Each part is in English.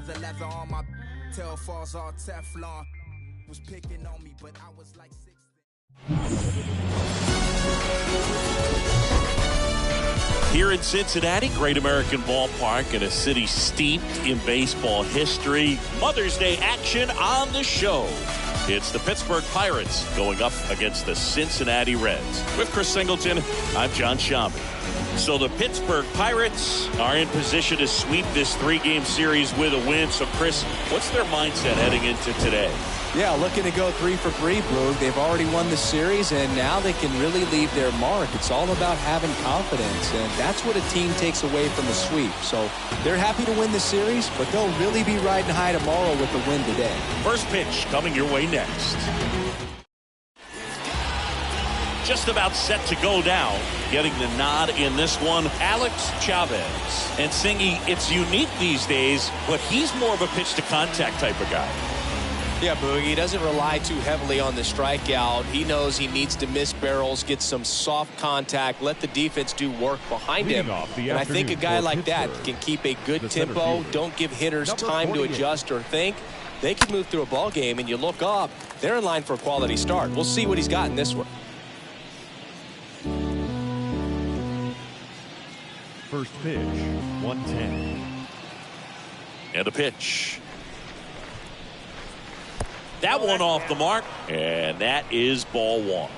the leather on my tail falls all Teflon. Was picking on me, but I was like 16. Here in Cincinnati, Great American Ballpark, in a city steeped in baseball history. Mother's Day action on the show. It's the Pittsburgh Pirates going up against the Cincinnati Reds. With Chris Singleton, I'm John Shambi. So the Pittsburgh Pirates are in position to sweep this three-game series with a win. So, Chris, what's their mindset heading into today? Yeah, looking to go 3 for 3, Boog. They've already won the series, and now they can really leave their mark. It's all about having confidence, and that's what a team takes away from a sweep. So they're happy to win the series, but they'll really be riding high tomorrow with the win today. First pitch coming your way next. Just about set to go down. Getting the nod in this one, Alex Chavez. And Singy, it's unique these days, but he's more of a pitch-to-contact type of guy. Yeah, Boog, he doesn't rely too heavily on the strikeout. He knows he needs to miss barrels, get some soft contact, let the defense do work behind him. And I think a guy like that can keep a good tempo, don't give hitters time to adjust or think. They can move through a ball game, and you look up, they're in line for a quality start. We'll see what he's got in this one. First pitch, 110. And a pitch. That one off the mark, and that is ball one.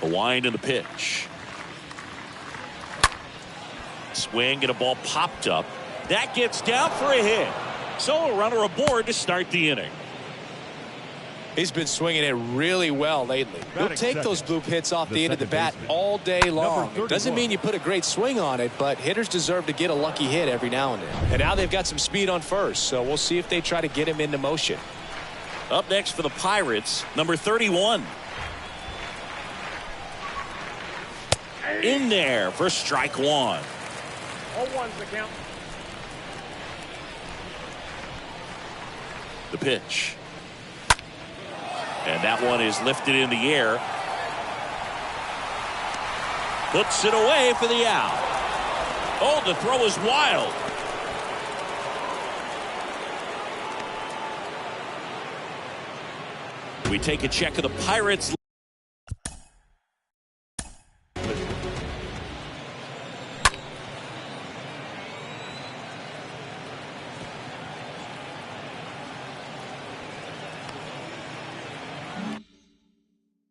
A wind and a pitch. Swing and a ball popped up. That gets down for a hit. So a runner aboard to start the inning. He's been swinging it really well lately. He'll take those bloop hits off the end of the bat all day long. It doesn't mean you put a great swing on it, but hitters deserve to get a lucky hit every now and then. And now they've got some speed on first, so we'll see if they try to get him into motion. Up next for the Pirates, number 31. In there for strike one. All one's the count. The pitch. And that one is lifted in the air. Puts it away for the out. Oh, the throw is wild. We take a check of the Pirates.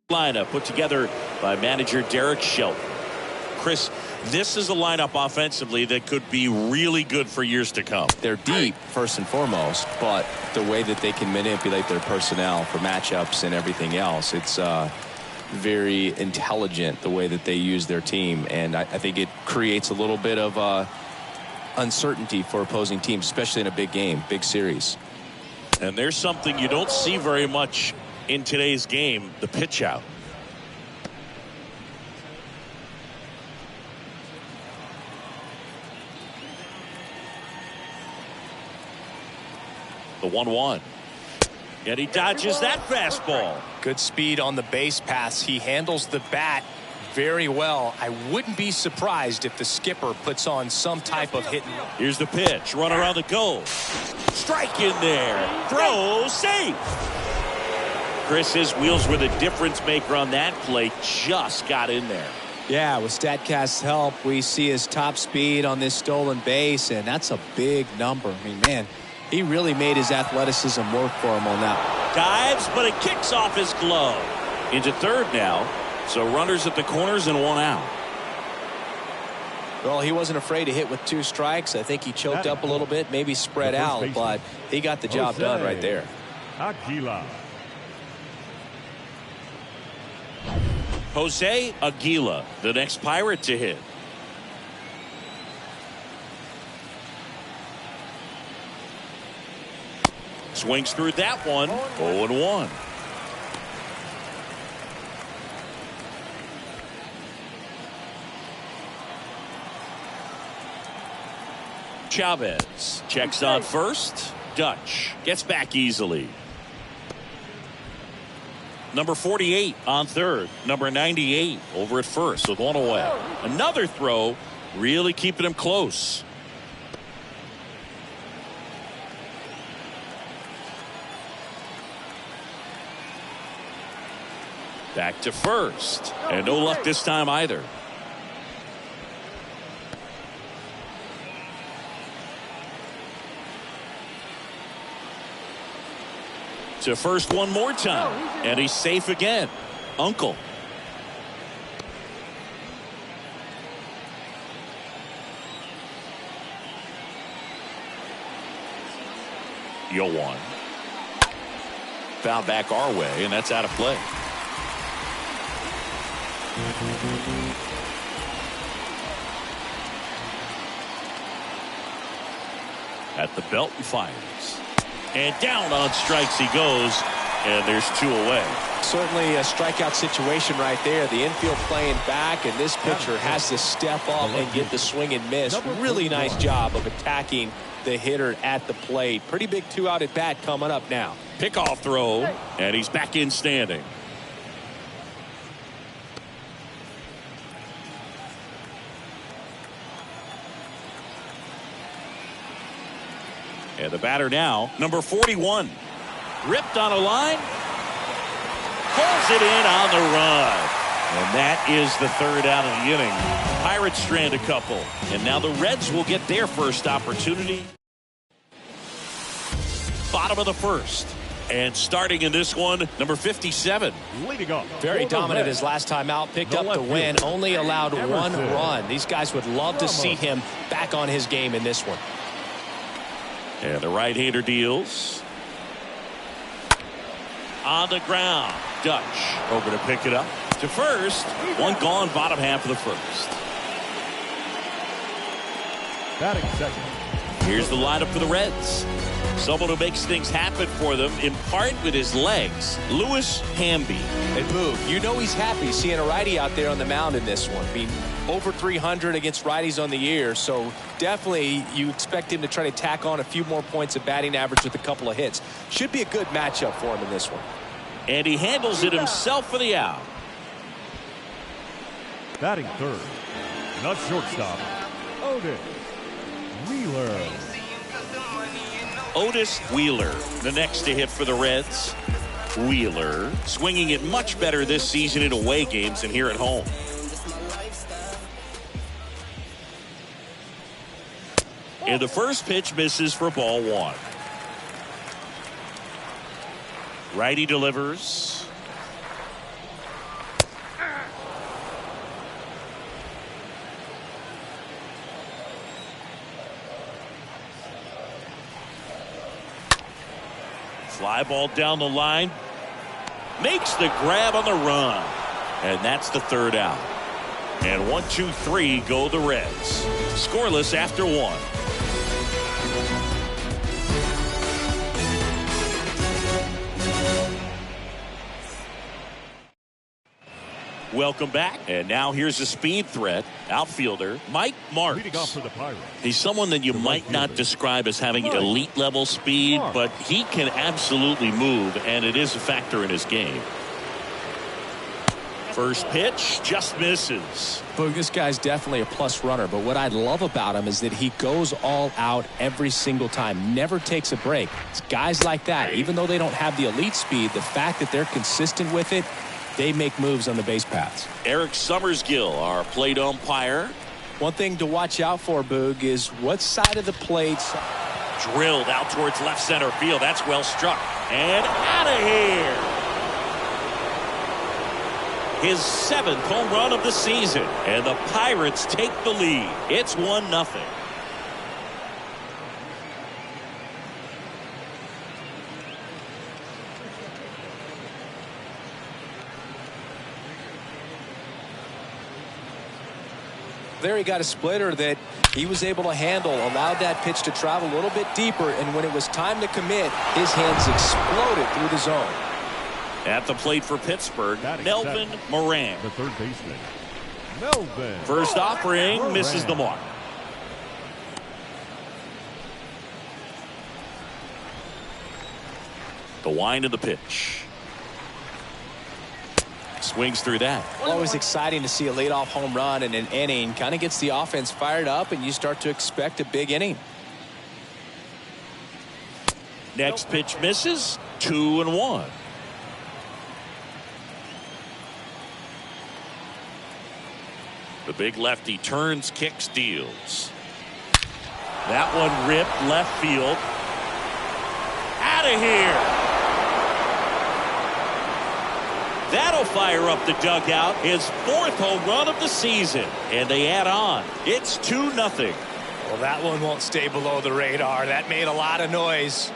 Lineup put together by manager Derek Shelton. Chris, this is a lineup offensively that could be really good for years to come. They're deep, first and foremost, but the way that they can manipulate their personnel for matchups and everything else, it's very intelligent the way that they use their team, and I think it creates a little bit of uncertainty for opposing teams, especially in a big game, big series. And there's something you don't see very much in today's game, the pitch out. The 1-1. And he dodges that fastball. Good speed on the base pass. He handles the bat very well. I wouldn't be surprised if the skipper puts on some type of hit. Here's the pitch. Run around the goal. Strike in there. Throw safe. Chris, his wheels were the difference maker on that play. Just got in there. Yeah, with StatCast's help, we see his top speed on this stolen base, and that's a big number. I mean, man, he really made his athleticism work for him on that. Dives, but it kicks off his glove. Into third now. So runners at the corners and one out. Well, he wasn't afraid to hit with 2 strikes. I think he choked up a little bit, maybe spread out, but he got the job done right there. Aguilar. Jose Aguilar, the next Pirate to hit. Swings through that one. 0-1. Chavez checks on first. Dutch gets back easily. Number 48 on third. Number 98 over at first with one away. Another throw, really keeping him close. Back to first. And no luck this time either. To first one more time. And he's safe again. Uncle. Yoan. Foul back our way, and that's out of play. At the belt and fires. And down on strikes he goes, and there's two away. Certainly a strikeout situation right there. The infield playing back, and this pitcher has to step up and get the swing and miss. Really nice job of attacking the hitter at the plate. Pretty big 2-out at bat coming up now. Pickoff throw, and he's back in standing. And the batter now, number 41. Ripped on a line. Pulls it in on the run. And that is the third out of the inning. Pirates strand a couple. And now the Reds will get their first opportunity. Bottom of the first. And starting in this one, number 57. Leading off. Very dominant his last time out. Picked up the win. Only allowed one run. These guys would love to see him back on his game in this one. And the right-hander deals. On the ground. Dutch over to pick it up. To first. One gone, bottom half of the first. Batting second. Here's the lineup for the Reds. Someone who makes things happen for them, in part with his legs. Louis Hamby. And Boog, you know he's happy seeing a righty out there on the mound in this one. I mean, over 300 against righties on the year, so definitely you expect him to try to tack on a few more points of batting average with a couple of hits. Should be a good matchup for him in this one. And he handles it himself for the out. Batting third. Not shortstop. Otis Wheeler. Otis Wheeler, the next to hit for the Reds. Wheeler swinging it much better this season in away games than here at home. And the first pitch misses for ball one. Righty delivers. Fly ball down the line. Makes the grab on the run. And that's the third out. And 1, 2, 3 go the Reds. Scoreless after one. Welcome back. And now here's a speed threat. Outfielder Mike Marks. Leading off for the Pirates. He's someone that you might not describe as having elite level speed, but he can absolutely move, and it is a factor in his game. First pitch just misses. Boog, this guy's definitely a plus runner, but what I love about him is that he goes all out every single time, never takes a break. It's guys like that, even though they don't have the elite speed, the fact that they're consistent with it, they make moves on the base paths. Eric Summersgill, our plate umpire. One thing to watch out for, Boog, is what side of the plate. Drilled out towards left center field. That's well struck. And out of here. His 7th home run of the season. And the Pirates take the lead. It's 1-0. There he got a splitter that he was able to handle, allowed that pitch to travel a little bit deeper, and when it was time to commit, his hands exploded through the zone. At the plate for Pittsburgh, Melvin Moran. The third baseman, Melvin. First offering Moran. misses the mark. The wind of the pitch. swings through that. Always exciting to see a leadoff home run in an inning. Kind of gets the offense fired up, and you start to expect a big inning. Next pitch misses. 2-1. The big lefty turns, kicks, deals. That one ripped left field. Out of here. That'll fire up the dugout. His 4th home run of the season. And they add on. It's 2-0. Well, that one won't stay below the radar. That made a lot of noise.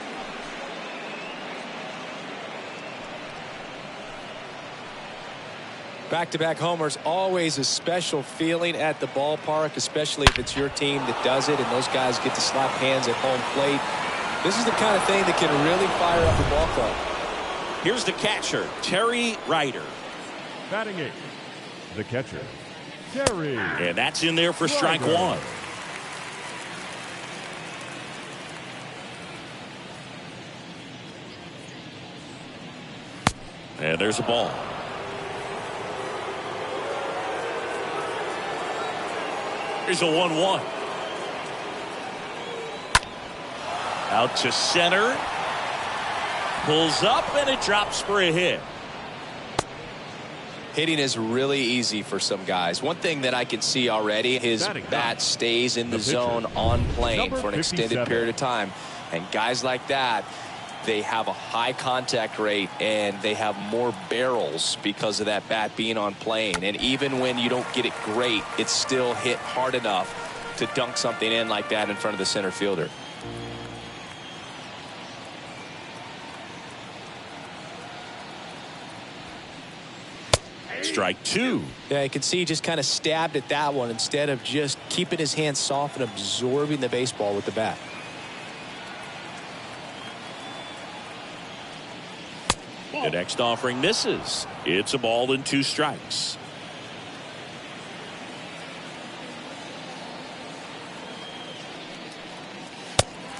Back-to-back homers, always a special feeling at the ballpark, especially if it's your team that does it and those guys get to slap hands at home plate. This is the kind of thing that can really fire up the ball club. Here's the catcher, Terry Ryder. Batting 8th, the catcher, Terry. And that's in there for strike 1. And there's a ball. Here's a 1-1. Out to center. Pulls up and it drops for a hit. Hitting is really easy for some guys. One thing that I can see already, his bat stays in the zone on plane for an extended period of time. And guys like that, they have a high contact rate and they have more barrels because of that bat being on plane. And even when you don't get it great, it's still hit hard enough to dunk something in like that in front of the center fielder. Strike 2. Yeah, you can see he just kind of stabbed at that one instead of just keeping his hands soft and absorbing the baseball with the bat. The next offering misses. It's a ball and 2 strikes.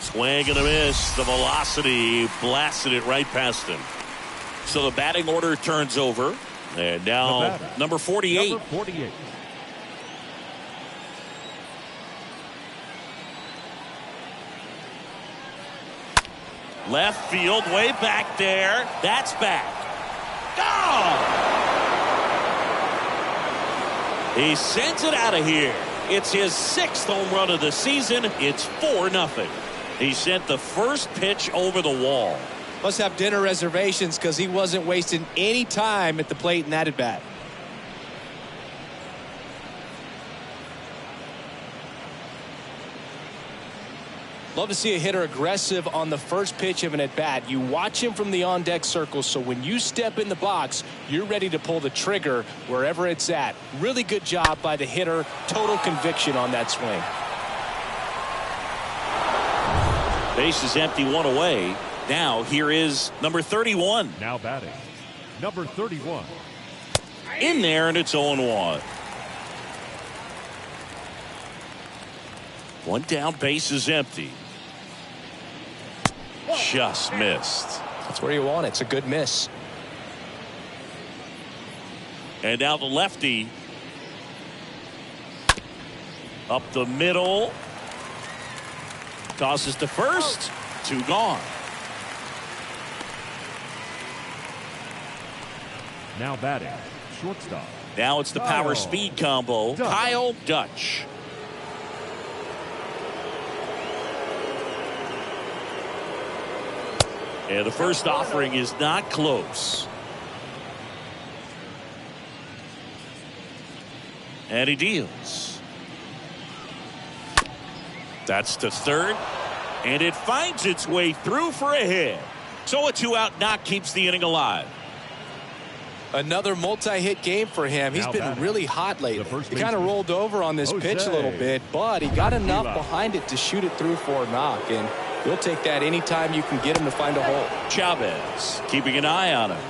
Swing and a miss. The velocity blasted it right past him. So the batting order turns over. And now number 48. Number 48. Left field, way back there. That's back. Gone! He sends it out of here. It's his 6th home run of the season. It's 4-0. He sent the first pitch over the wall. Must have dinner reservations because he wasn't wasting any time at the plate in that at bat. Love to see a hitter aggressive on the first pitch of an at-bat. You watch him from the on-deck circle, so when you step in the box, you're ready to pull the trigger wherever it's at. Really good job by the hitter. Total conviction on that swing. Base is empty, 1 away. Now here is number 31. Now batting, number 31. In there, and it's 0-1. One down, base is empty. Just missed. That's where you want it. It's a good miss. And now the lefty. Up the middle. Tosses to first. 2 gone. Now batting, shortstop. Now it's the power speed combo. Kyle Dutch. And the first offering is not close. And he deals. That's to third. And it finds its way through for a hit. So a 2-out knock keeps the inning alive. Another multi-hit game for him. He's been really hot lately. He kind of rolled over on this pitch a little bit, but he got enough behind it to shoot it through for a knock. And you'll take that anytime you can get him to find a hole. Chavez keeping an eye on him.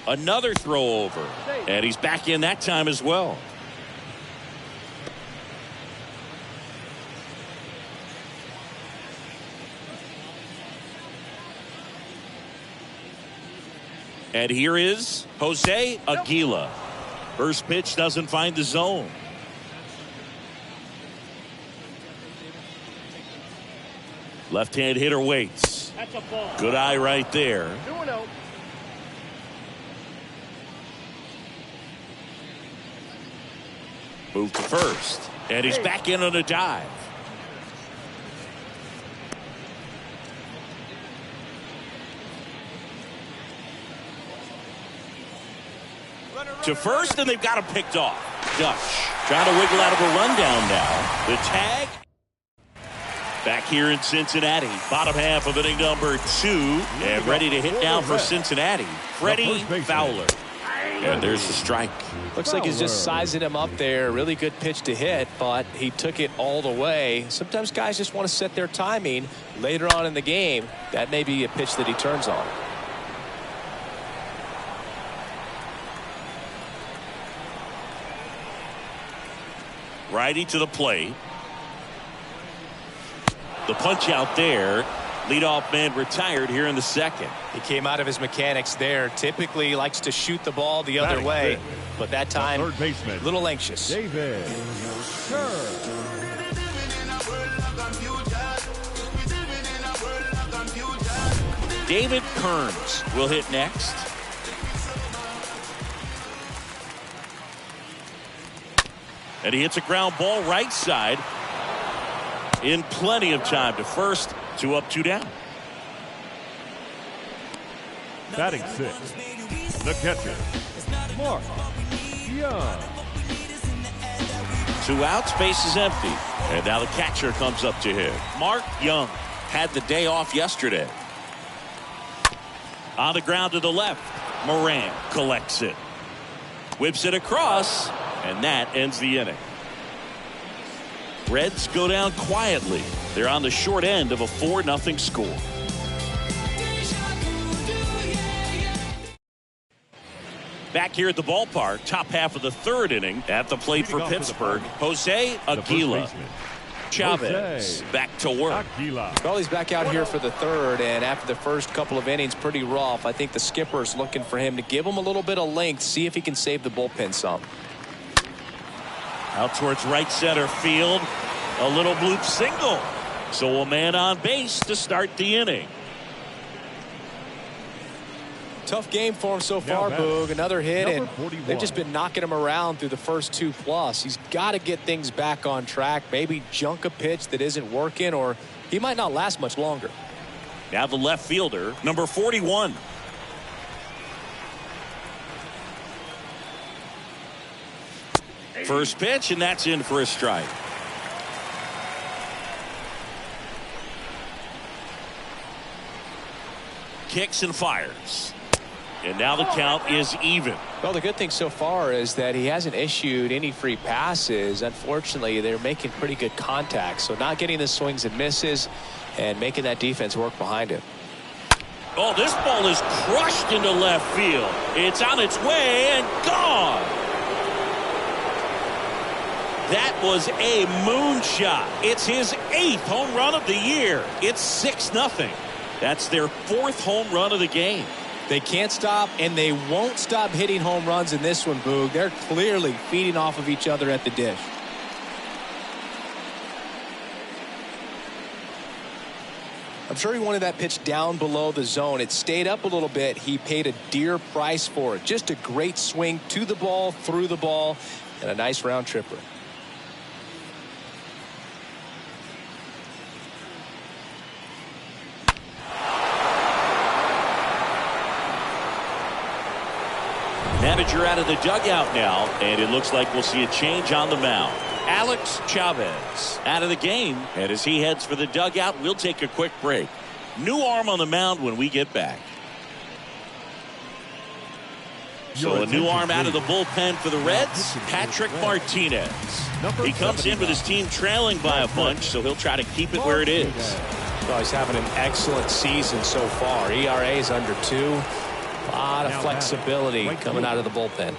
Another throw over. And he's back in that time as well. And here is Jose Aguila. First pitch doesn't find the zone. Left-hand hitter waits. That's a ball. Good eye right there. 2-0. Move to first. And he's back in on a dive. To first, and they've got him picked off. Dutch trying to wiggle out of a rundown now. The tag. Back here in Cincinnati. Bottom half of inning number 2. And ready to hit now for Cincinnati. Freddie Fowler. And there's the strike. Looks like he's just sizing him up there. Really good pitch to hit, but he took it all the way. Sometimes guys just want to set their timing later on in the game. That may be a pitch that he turns on. Righty to the plate. The punch out there. Leadoff man retired here in the second. He came out of his mechanics there. Typically likes to shoot the ball the other way, but that time third baseman, a little anxious. David Kerr. David Kearns will hit next. And he hits a ground ball right side in plenty of time to first. 2 up, 2 down. Batting 6th, the catcher, Mark Young. 2 outs, base is empty. And now the catcher comes up to him. Mark Young had the day off yesterday. On the ground to the left. Moran collects it. Whips it across. And that ends the inning. Reds go down quietly. They're on the short end of a 4-0 score. Back here at the ballpark, top half of the 3rd inning. At the plate for Pittsburgh, Jose Aguila. Chavez back to work. Well, he's back out here for the 3rd, and after the first couple of innings, pretty rough. I think the skipper's looking for him to give him a little bit of length, see if he can save the bullpen some. Out towards right center field. A little bloop single. So a man on base to start the inning. Tough game for him so far, Boog. Another hit, and they've just been knocking him around through the first 2+. He's got to get things back on track. Maybe junk a pitch that isn't working, or he might not last much longer. Now the left fielder, number 41. First pitch, and that's in for a strike. Kicks and fires. And now the count is even. Well, the good thing so far is that he hasn't issued any free passes. Unfortunately, they're making pretty good contact. So not getting the swings and misses and making that defense work behind him. Oh, this ball is crushed into left field. It's on its way and gone. That was a moonshot. It's his 8th home run of the year. It's 6-0. That's their 4th home run of the game. They can't stop, and they won't stop hitting home runs in this one, Boog. They're clearly feeding off of each other at the dish. I'm sure he wanted that pitch down below the zone. It stayed up a little bit. He paid a dear price for it. Just a great swing to the ball, through the ball, and a nice round tripper. Manager out of the dugout now, and it looks like we'll see a change on the mound. Alex Chavez out of the game, and as he heads for the dugout, we'll take a quick break. New arm on the mound when we get back. So a new arm out of the bullpen for the Reds, Patrick Martinez. He comes in with his team trailing by a bunch, so he'll try to keep it where it is. Well, he's having an excellent season so far. ERA is under 2. A lot of flexibility coming out of the bullpen.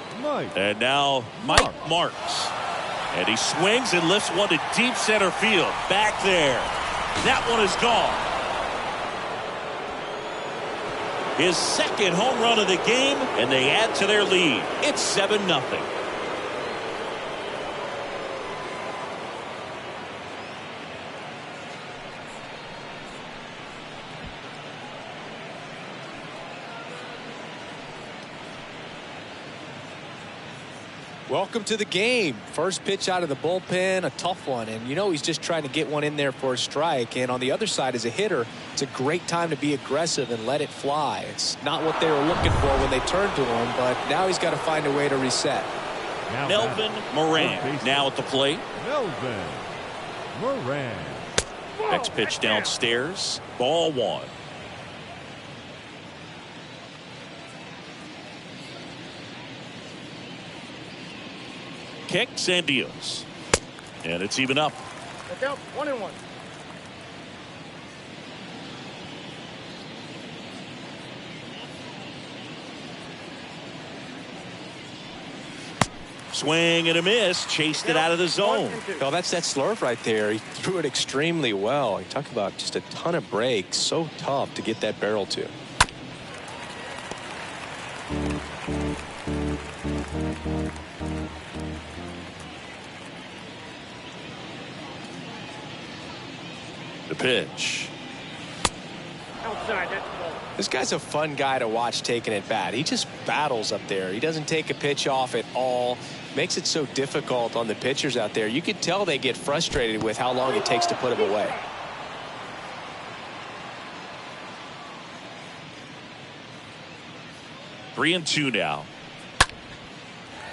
And now Mike Marks. And he swings and lifts one to deep center field. Back there. That one is gone. his second home run of the game, and they add to their lead. It's 7-0. Welcome to the game. First pitch out of the bullpen, a tough one. And you know he's just trying to get one in there for a strike. And on the other side, as a hitter, it's a great time to be aggressive and let it fly. It's not what they were looking for when they turned to him, but now he's got to find a way to reset. Melvin Moran now at the plate. Melvin Moran. Next pitch downstairs. Ball 1. Kicks and deals. And it's even up. Look out, 1-1. Swing and a miss. Chased it out of the zone. Well, that's that slurve right there. He threw it extremely well. You talk about just a ton of breaks. So tough to get that barrel to. The pitch. Outside, that's the ball. This guy's a fun guy to watch taking at bat. He just battles up there. He doesn't take a pitch off at all. Makes it so difficult on the pitchers out there. You could tell they get frustrated with how long it takes to put him away. 3-2 now.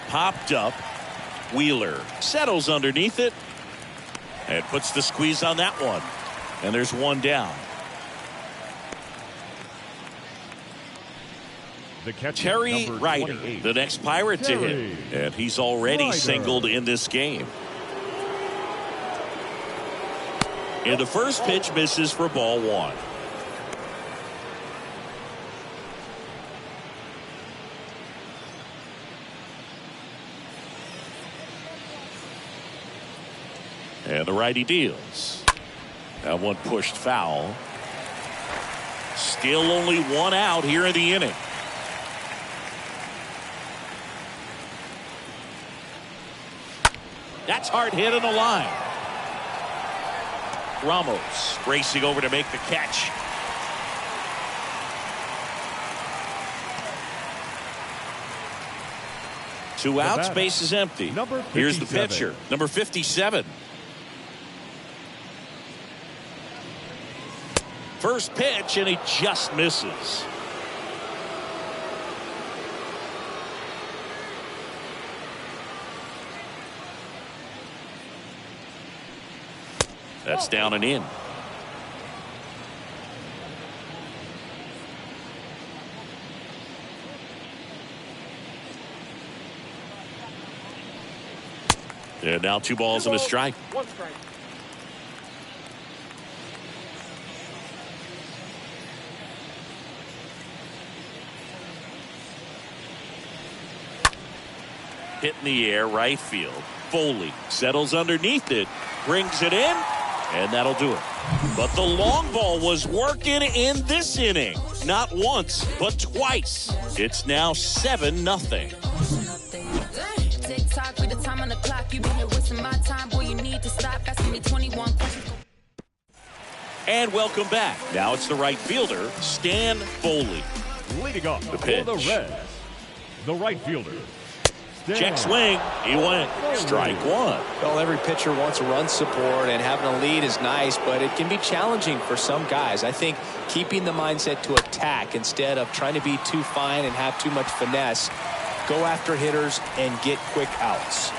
Popped up. Wheeler settles underneath it and puts the squeeze on that one. And there's one down. The catcher, Terry Ryder, the next Pirate to hit. And he's already singled in this game. And the first pitch misses for ball 1. And the righty deals. That one pushed foul. Still only one out here in the inning. That's hard hit on the line. Ramos racing over to make the catch. Two outs, base is empty. Here's the pitcher, number 57. First pitch, and he just misses. That's down and in. And now 2 balls and a strike. 1 strike. Hit in the air, right field. Foley settles underneath it, brings it in, and that'll do it. But the long ball was working in this inning. Not once, but twice. It's now 7-0. And welcome back. Now it's the right fielder, Stan Foley. Leading off The pitch. for the Reds, the right fielder. Check swing. He went. Strike 1. Well, every pitcher wants run support, and having a lead is nice, but it can be challenging for some guys. I think keeping the mindset to attack instead of trying to be too fine and have too much finesse. Go after hitters and get quick outs.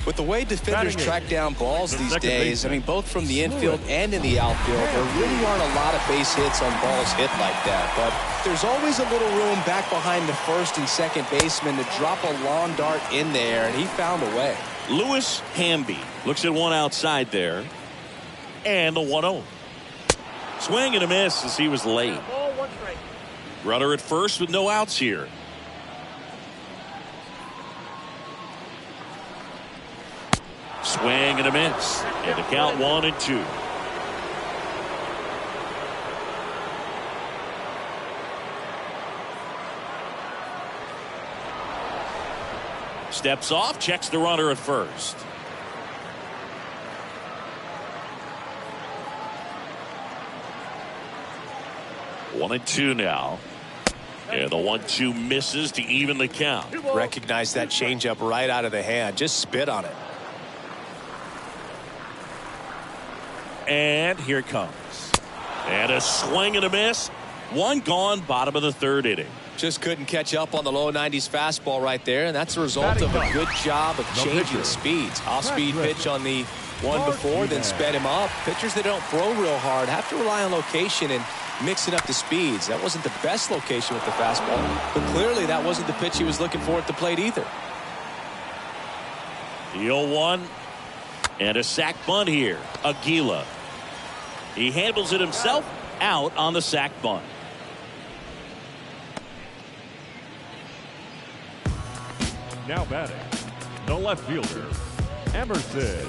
With the way defenders track down balls these days, I mean, both from the infield and in the outfield, there really aren't a lot of base hits on balls hit like that. But there's always a little room back behind the first and second baseman to drop a long dart in there, and he found a way. Lewis Hamby looks at one outside there. And the 1-0. Swing and a miss as he was late. Ball, 1 strike. Runner at first with no outs here. Swing and a miss. And the count 1-2. Steps off, checks the runner at first. One and two now. And the 1-2 misses to even the count. Recognize that changeup right out of the hand. Just spit on it. And here it comes. And a swing and a miss. One gone, bottom of the third inning. Just couldn't catch up on the low 90s fastball right there, and that's a result of a good job of changing speeds. Off-speed pitch on the one before, then sped him up. Pitchers that don't throw real hard have to rely on location and mixing up the speeds. That wasn't the best location with the fastball, but clearly that wasn't the pitch he was looking for at the plate either. The 0-1 and a sac bunt here. Aguila. He handles it himself, out on the sac bunt. Now batting, the left fielder, Emerson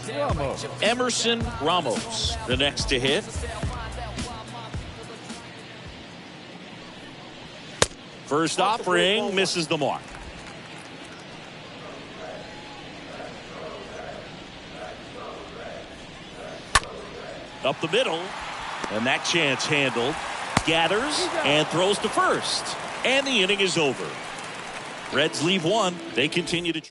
Ramos. Emerson Ramos, the next to hit. First offering misses the mark. Up the middle, and that chance handled. Gathers and throws to first, and the inning is over. Reds leave one. They continue to.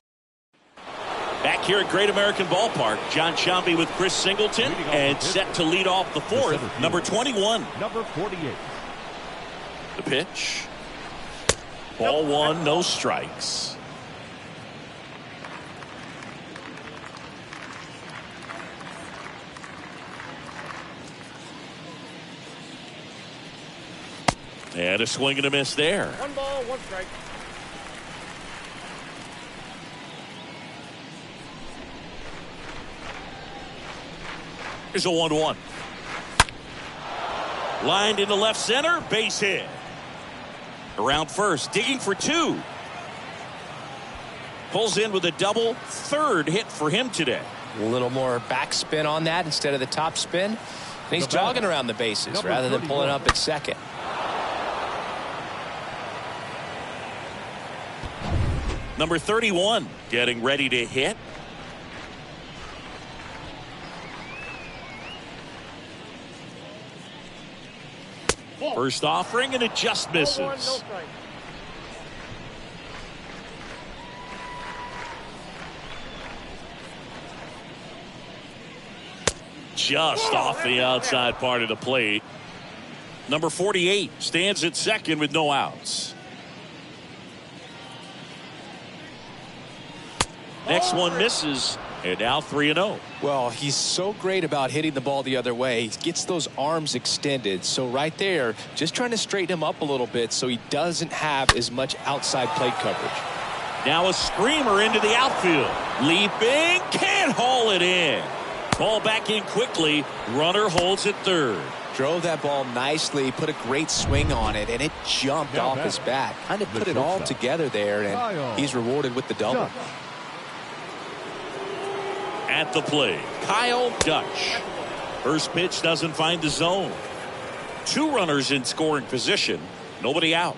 Back here at Great American Ballpark, John Sciambi with Chris Singleton, and set to lead off the fourth, number 21. Number 48. The pitch. Ball one, no strikes. And a swing and a miss there. 1 ball, 1 strike. Here's a 1-1. Lined into left center, base hit. Around first, digging for 2. Pulls in with a double, third hit for him today. A little more backspin on that instead of the top spin. And he's jogging around the bases rather than pulling up at second. Number 31 getting ready to hit. First offering, and it just misses. 1, no strike. Just off the outside part of the plate. Number 48 stands at second with no outs. Next one misses, and now 3-0. Well, he's so great about hitting the ball the other way. He gets those arms extended. So right there, just trying to straighten him up a little bit so he doesn't have as much outside plate coverage. Now a screamer into the outfield. Leaping, can't haul it in. Ball back in quickly. Runner holds at third. Drove that ball nicely, put a great swing on it, and it jumped off his bat. Kind of put it all together there, and he's rewarded with the double. At the plate, Kyle Dutch. First pitch doesn't find the zone. 2 runners in scoring position. Nobody out.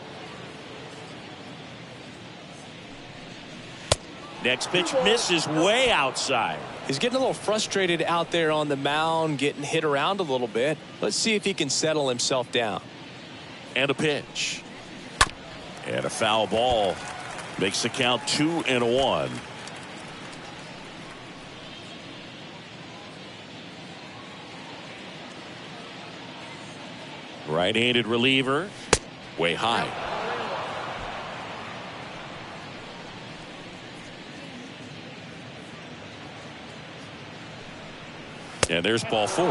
Next pitch misses way outside. He's getting a little frustrated out there on the mound, getting hit around a little bit. Let's see if he can settle himself down. And a pitch. And a foul ball. Makes the count 2-1. Right-handed reliever, way high. And there's ball 4.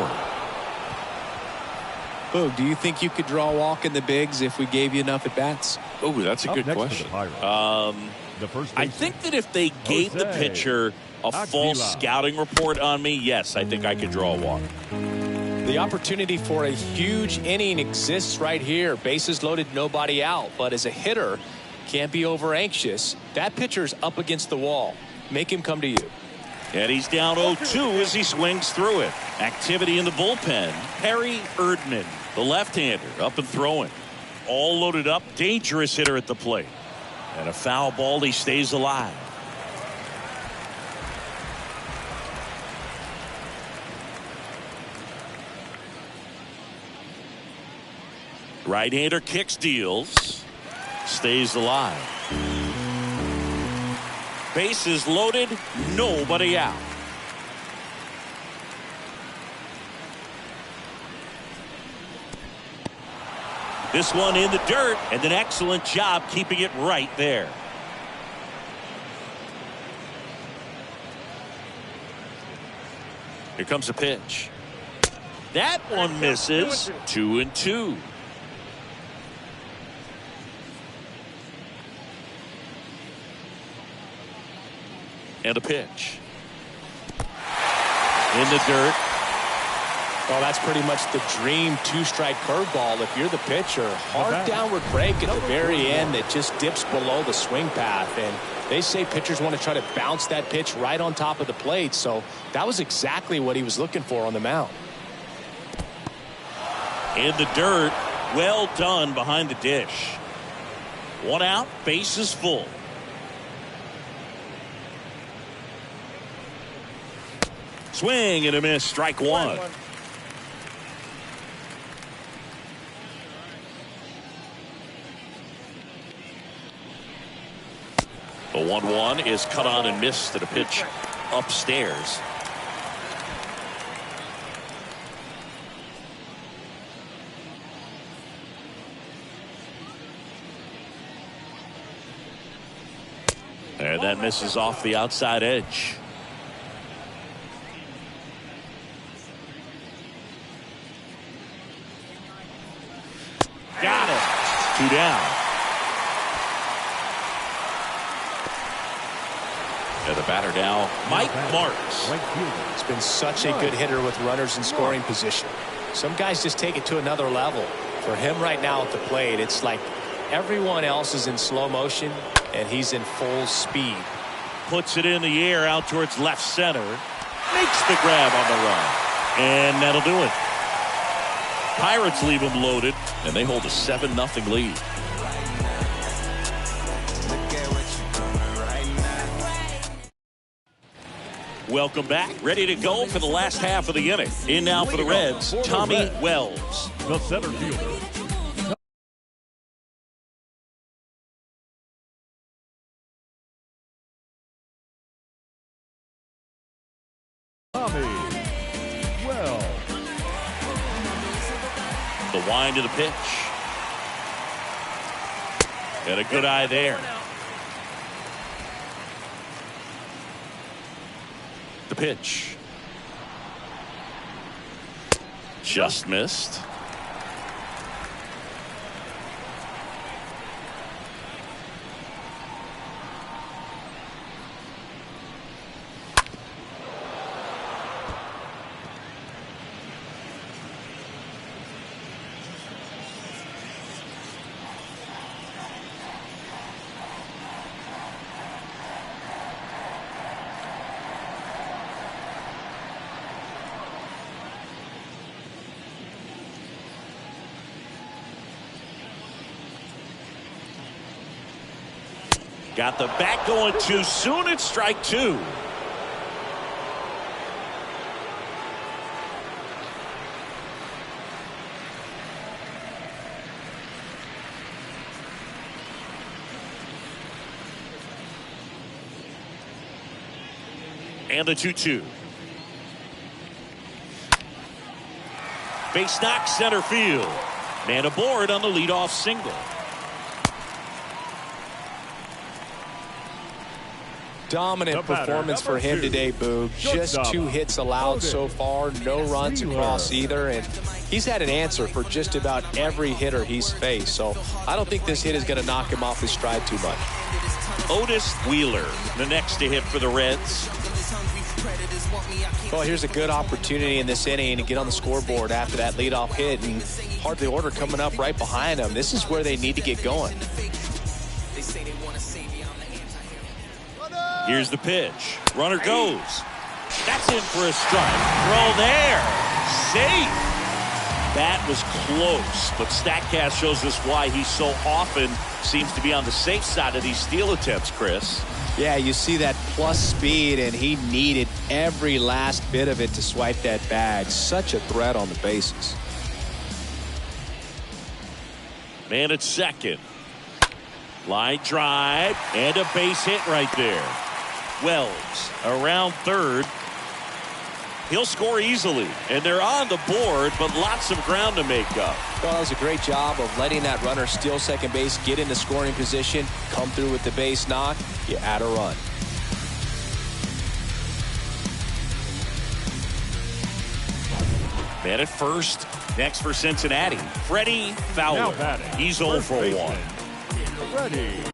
Boog, do you think you could draw a walk in the bigs if we gave you enough at-bats? Oh, that's a good question. I think that if they gave the pitcher a false scouting report on me, yes, I think I could draw a walk. The opportunity for a huge inning exists right here. Bases loaded, nobody out. But as a hitter, can't be over anxious. That pitcher's up against the wall. Make him come to you. And he's down 0-2 as he swings through it. Activity in the bullpen. Harry Erdman, the left-hander, up and throwing. All loaded up. Dangerous hitter at the plate. And a foul ball, he stays alive. Right-hander kicks, deals, stays alive. Bases loaded, nobody out. This one in the dirt, and an excellent job keeping it right there. Here comes a pitch. That one misses. 2-2. And a pitch. In the dirt. Well, that's pretty much the dream two-strike curveball. If you're the pitcher, hard downward break at the very end that just dips below the swing path. And they say pitchers want to try to bounce that pitch right on top of the plate. So that was exactly what he was looking for on the mound. In the dirt. Well done behind the dish. One out, bases full. Swing and a miss, strike one. The 1-1 is cut on and missed at a pitch upstairs. And that misses off the outside edge. Got it. 2 down. And the batter now, Mike Marks. He's been such a good hitter with runners in scoring position. Some guys just take it to another level. For him right now at the plate, it's like everyone else is in slow motion and he's in full speed. Puts it in the air out towards left center. Makes the grab on the run. And that'll do it. Pirates leave them loaded, and they hold a 7-0 lead. Welcome back. Ready to go for the last half of the inning. In now for the Reds, Tommy Wells. The center fielder. Tommy Wells. The wind of the pitch. And a good eye there. The pitch. Just missed. Got the bat going too soon. It's strike two. And the 2-2. Base knock center field. Man aboard on the leadoff single. Dominant performance for him today, Boog. Just 2 hits allowed so far, no runs across either, and he's had an answer for just about every hitter he's faced. So I don't think this hit is going to knock him off his stride too much. Otis Wheeler, the next to hit for the Reds. Well, here's a good opportunity in this inning to get on the scoreboard after that leadoff hit, and part of the order coming up right behind him. This is where they need to get going. Here's the pitch. Runner goes. That's in for a strike. Throw there. Safe. That was close, but StatCast shows us why he so often seems to be on the safe side of these steal attempts, Chris. Yeah, you see that plus speed, and he needed every last bit of it to swipe that bag. Such a threat on the bases. Man at second. Line drive and a base hit right there. Wells around third. He'll score easily, and they're on the board, but lots of ground to make up. Well, that was a great job of letting that runner steal second base, get in the scoring position, come through with the base knock. You add a run. Man at first. Next for Cincinnati, Freddie Fowler. He's 0 for 1. Freddie.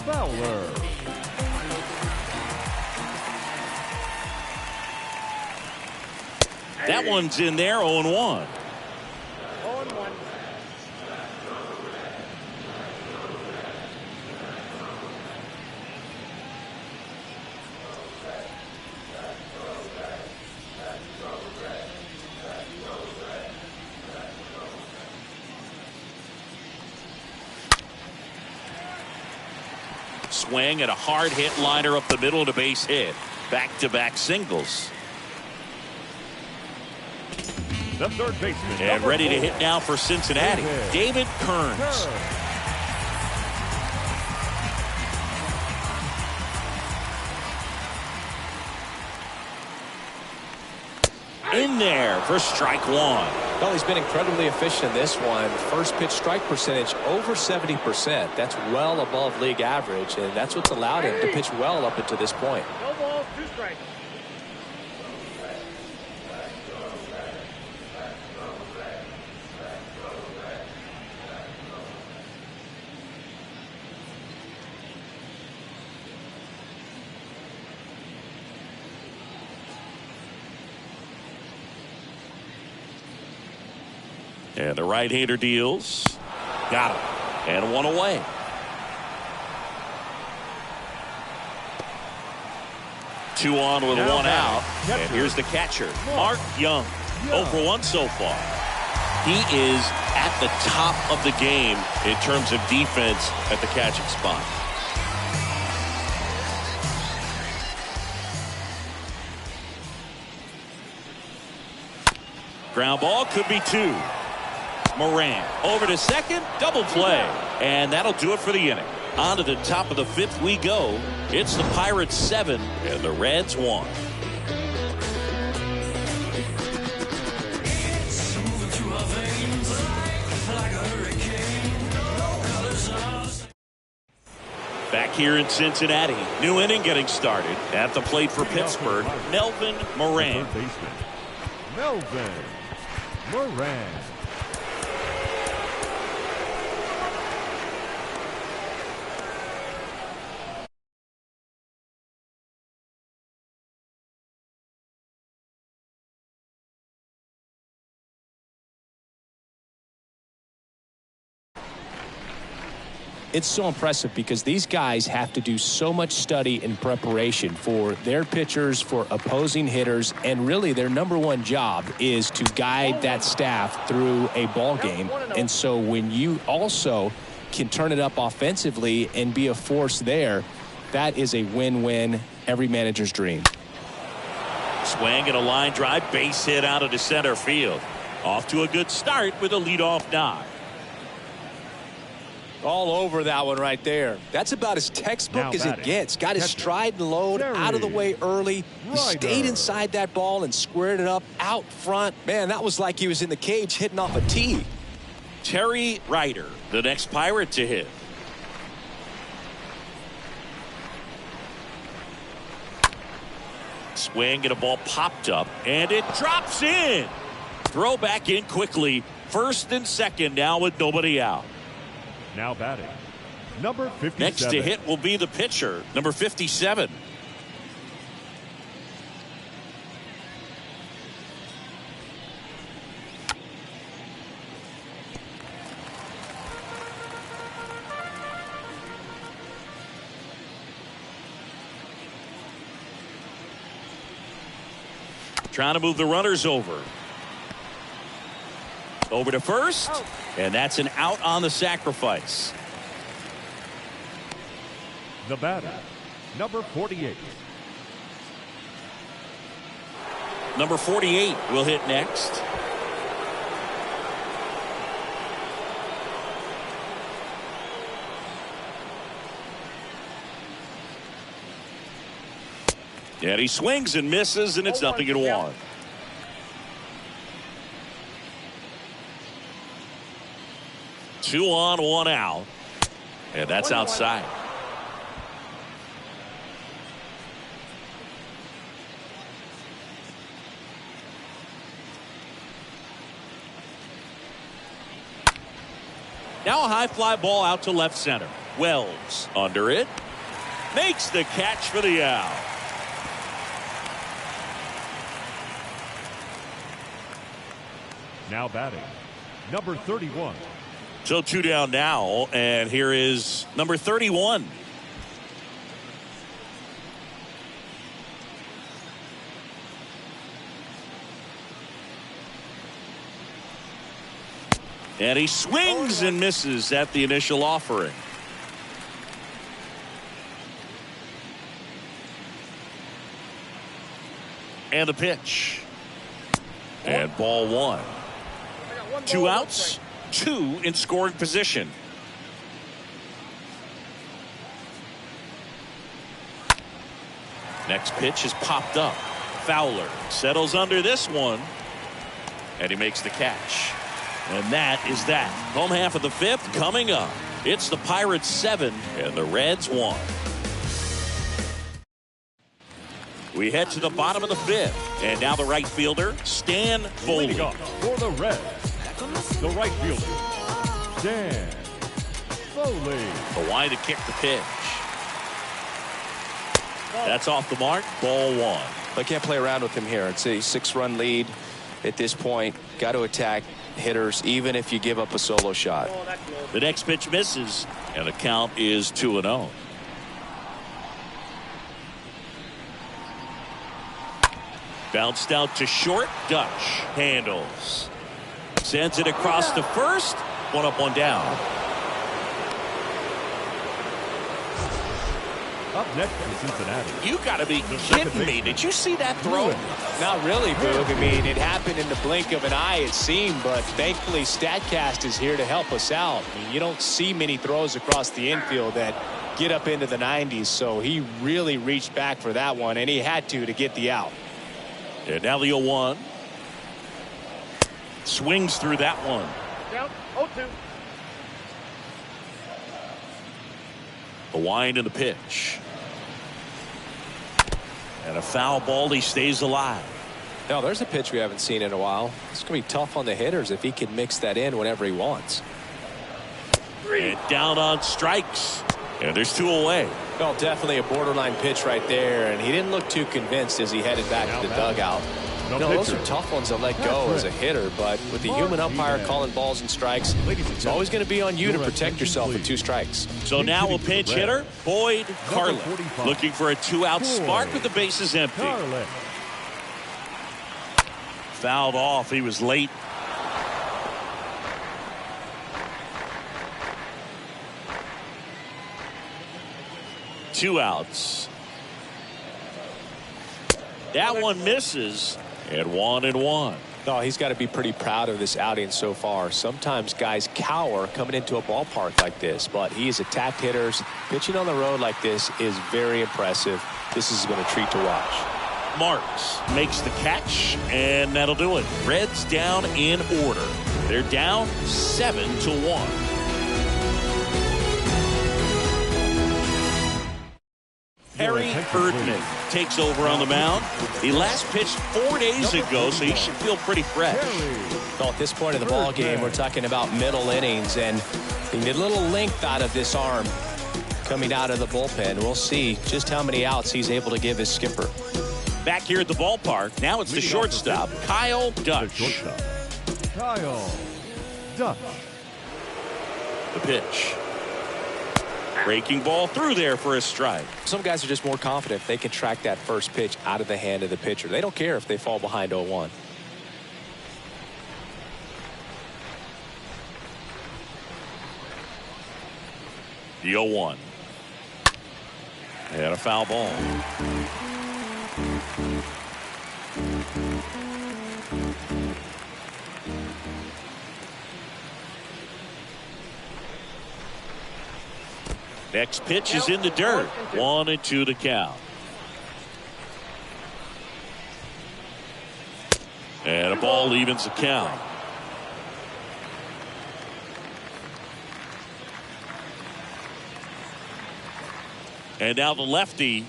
Fowler. That one's in there, 0-1. 0-1. Swing and a hard hit liner up the middle to base hit. Back-to-back singles. The third baseman. And ready to hit now for Cincinnati, David Kearns. In there for strike one. Well, he's been incredibly efficient in this one. First pitch strike percentage over 70%. That's well above league average, and that's what's allowed him to pitch well up until this point. No balls, 2 strikes. And the right-hander deals. Got him. And one away. Two on with one out. And here's the catcher, Mark Young. 0 for 1 so far. He is at the top of the game in terms of defense at the catching spot. Ground ball could be 2. Moran over to second, double play, and that'll do it for the inning. On to the top of the 5th we go. It's the Pirates 7 and the Reds 1. Back here in Cincinnati, new inning getting started. At the plate for Pittsburgh, Melvin Moran. Melvin Moran. It's so impressive because these guys have to do so much study and preparation for their pitchers, for opposing hitters, and really their #1 job is to guide that staff through a ball game. And so when you also can turn it up offensively and be a force there, that is a win-win, every manager's dream. Swing and a line drive, base hit out into center field. Off to a good start with a leadoff knock. All over that one right there. That's about as textbook as it gets. Got his stride and load out of the way early. He stayed inside that ball and squared it up out front. Man, that was like he was in the cage hitting off a tee. Terry Ryder, the next Pirate to hit. Swing and a ball popped up, and it drops in. Throw back in quickly. First and second now with nobody out. Now batting, number 57. Next to hit will be the pitcher, number 57. Trying to move the runners over. Over to first, and that's an out on the sacrifice. The batter, number 48. Number 48 will hit next. And he swings and misses, and it's 0-1. Two on, one out, and that's outside. Now a high fly ball out to left center. Wells under it, makes the catch for the out. Now batting, number 31. So 2 down now, and here is number 31. And he swings and misses at the initial offering. And the pitch. And ball 1. 2 outs. 2 in scoring position. Next pitch is popped up. Fowler settles under this one, and he makes the catch. And that is that. Home half of the 5th coming up. It's the Pirates 7 and the Reds 1. We head to the bottom of the 5th, and now the right fielder, Stan Foley. Leading off for the Reds, the right fielder, Stan Foley. Hawaii to kick the pitch. That's off the mark. Ball 1. I can't play around with him here. It's a 6-run lead at this point. Got to attack. hitters, even if you give up a solo shot. The next pitch misses, and the count is 2-0. Bounced out to short. Dutch handles. Sends it across to first. One up, one down. Up next in Cincinnati. You got to be kidding me. Did you see that throw? Not really, Boog. I mean, it happened in the blink of an eye, it seemed, but thankfully StatCast is here to help us out. I mean, you don't see many throws across the infield that get up into the 90s, so he really reached back for that one, and he had to get the out. And now the 0-1. Swings through that one. Down 0-2. The wind and the pitch. And a foul ball. He stays alive. Now, there's a pitch we haven't seen in a while. It's going to be tough on the hitters if he can mix that in whenever he wants. And down on strikes. And there's 2 away. Well, definitely a borderline pitch right there, and he didn't look too convinced as he headed back to the dugout. Those are tough ones to let go as a hitter, but with the human umpire calling balls and strikes, it's always going to be on you to protect yourself with 2 strikes. So now a pinch hitter, Boyd Carlick, looking for a 2-out spark with the bases empty. Fouled off. He was late. Two outs. That one misses. And 1-1. Oh, he's got to be pretty proud of this outing so far. Sometimes guys cower coming into a ballpark like this, but he has attacked hitters. Pitching on the road like this is very impressive. This has been a treat to watch. Marks makes the catch, and that'll do it. Reds down in order. They're down 7-1. Harry Erdman takes over on the mound. He last pitched 4 days ago, so he should feel pretty fresh. Well, at this point in the ball game, we're talking about middle innings, and he need a little length out of this arm coming out of the bullpen. We'll see just how many outs he's able to give his skipper. Back here at the ballpark, now it's the shortstop, Kyle Dutch. Kyle Dutch. The pitch. Breaking ball through there for a strike. Some guys are just more confident if they can track that first pitch out of the hand of the pitcher. They don't care if they fall behind 0-1. The 0-1. And a foul ball. Next pitch is in the dirt. 1-2 to count. And a ball evens the count. And now the lefty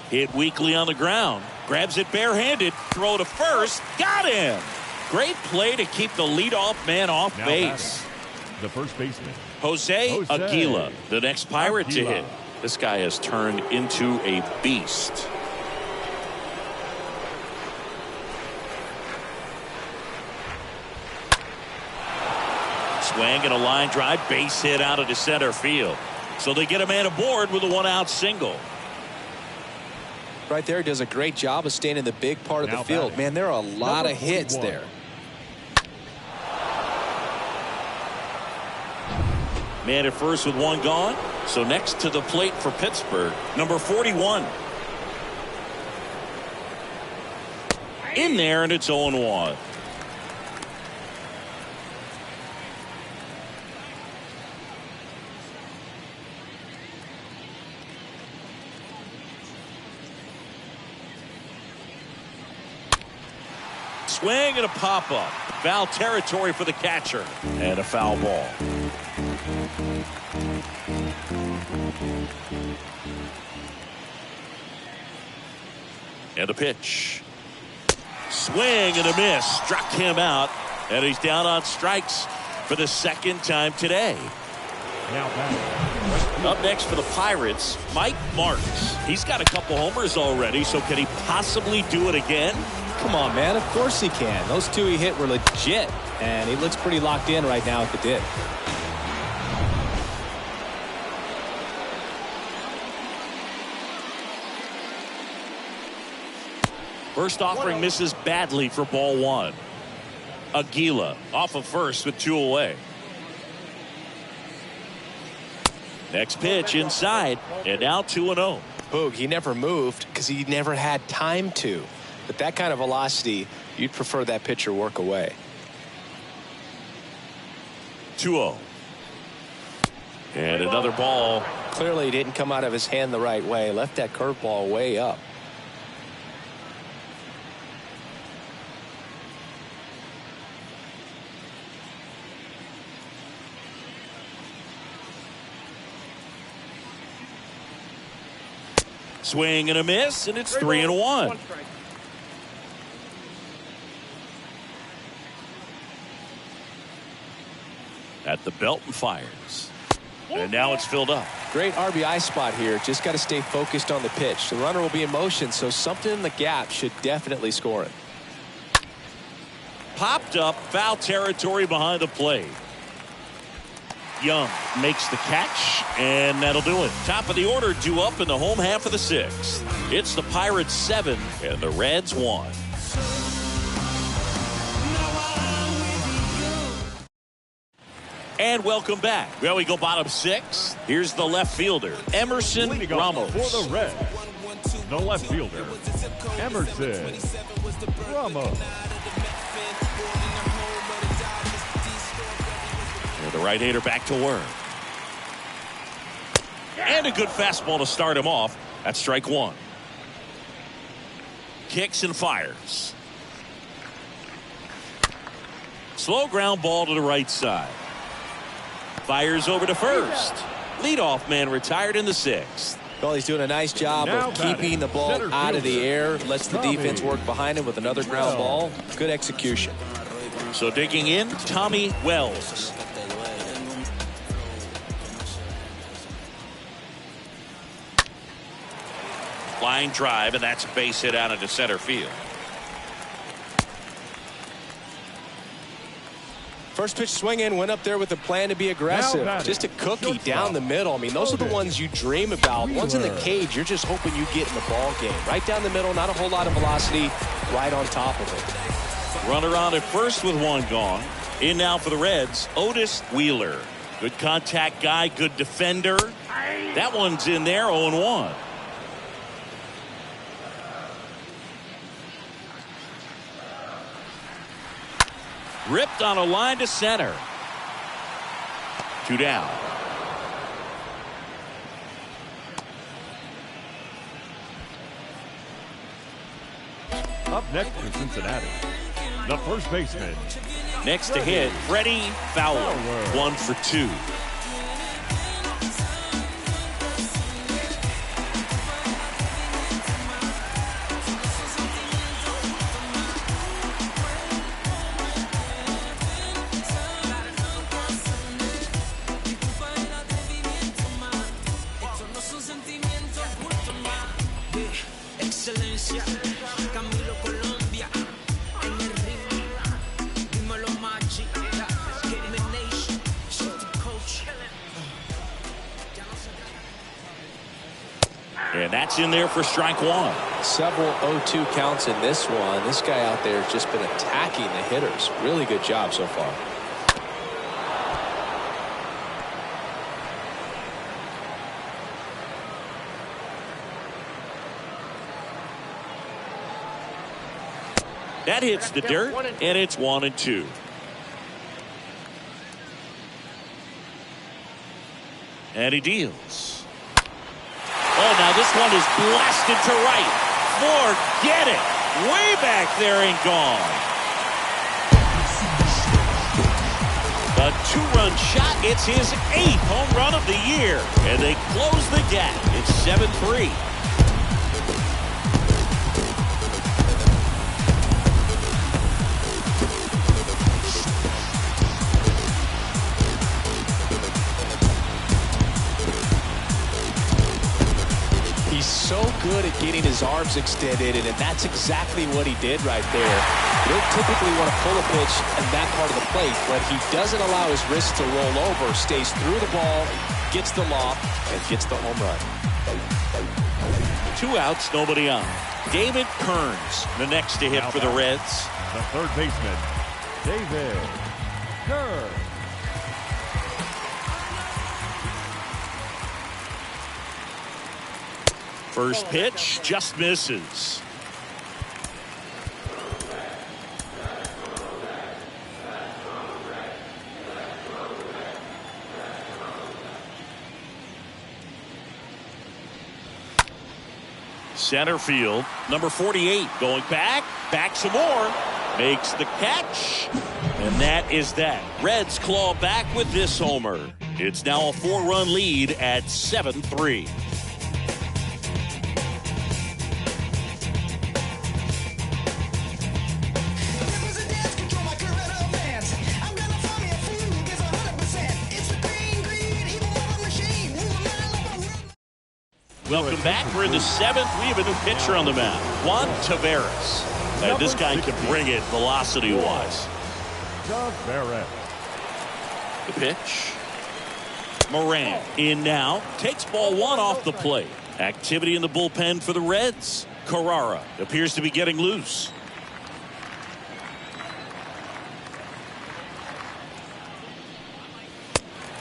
hit weakly on the ground. Grabs it barehanded. Throw to first. Got him. Great play to keep the leadoff man off base. The first baseman, Jose Aguila, the next Pirate to hit. This guy has turned into a beast. Swing and a line drive, base hit out of the center field. So they get a man aboard with a 1-out single. Right there, does a great job of staying in the big part of the field. Man, there are a lot of hits there. Man at first with one gone. So next to the plate for Pittsburgh, number 41. In there, and it's 0-1. Swing and a pop-up. Foul territory for the catcher. And a foul ball. And the pitch. Swing and a miss. Struck him out. And he's down on strikes for the second time today. Up next for the Pirates, Mike Marks. He's got a couple homers already, so can he possibly do it again? Come on, man. Of course he can. Those two he hit were legit, and he looks pretty locked in right now at the dip. First offering misses badly for ball one. Aguila off of first with 2 away. Next pitch inside, and now 2-0. Boog, he never moved because he never had time to. But that kind of velocity, you'd prefer that pitcher work away. 2-0. And another ball. Clearly he didn't come out of his hand the right way. Left that curveball way up. Swing and a miss, and it's 3-1. At the belt and fires. And now it's filled up. Great RBI spot here. Just got to stay focused on the pitch. The runner will be in motion, so something in the gap should definitely score it. Popped up, foul territory behind the plate. Young makes the catch, and that'll do it. Top of the order due up in the home half of the 6th. It's the Pirates 7 and the Reds 1. And welcome back. Well, we go bottom 6. Here's the left fielder, Emerson Ramos. For the Reds, the left fielder, Emerson Ramos. The right-hander back to work. And a good fastball to start him off. That's strike 1. Kicks and fires. Slow ground ball to the right side. Fires over to first. Leadoff man retired in the 6th. Well, he's doing a nice job of keeping the ball out of the air. Lets the defense work behind him with another ground ball. Good execution. So digging in, Tommy Wells. Line drive, and that's a base hit out into center field. First pitch swinging, went up there with a plan to be aggressive. Just a cookie down the middle. I mean, those are the ones you dream about. Once in the cage, you're just hoping you get in the ball game. Right down the middle, not a whole lot of velocity, right on top of it. Runner on at first with 1 gone. In now for the Reds, Otis Wheeler. Good contact guy, good defender. That one's in there, 0-1. Ripped on a line to center. 2 down. Up next for Cincinnati, the first baseman. Next to hit, Freddie Fowler. 1 for 2. And that's in there for strike 1. Several 0-2 counts in this one. This guy out there has just been attacking the hitters. Really good job so far. That hits the dirt, and it's 1-2. And he deals. Oh, now this one is blasted to right. Forget it. Way back there and gone. A 2-run shot. It's his 8th home run of the year. And they close the gap. It's 7-3. So good at getting his his arms extended, and that's exactly what he did right there. You don't typically want to pull a pitch in that part of the plate, but he doesn't allow his wrist to roll over, stays through the ball, gets the loft, and gets the home run. 2 outs, nobody on. David Kearns, the next to hit for the Reds. The third baseman, David Kearns. First pitch just misses. Center field, number 48, going back some more, makes the catch, and that is that. Reds claw back with this homer. It's now a 4-run lead at 7-3. Welcome back. We're in the 7th. We have a new pitcher on the mound, Juan Taveras. And this guy can bring it velocity-wise. Taveras. The pitch. Moran in now. Takes ball 1 off the plate. Activity in the bullpen for the Reds. Carrara appears to be getting loose.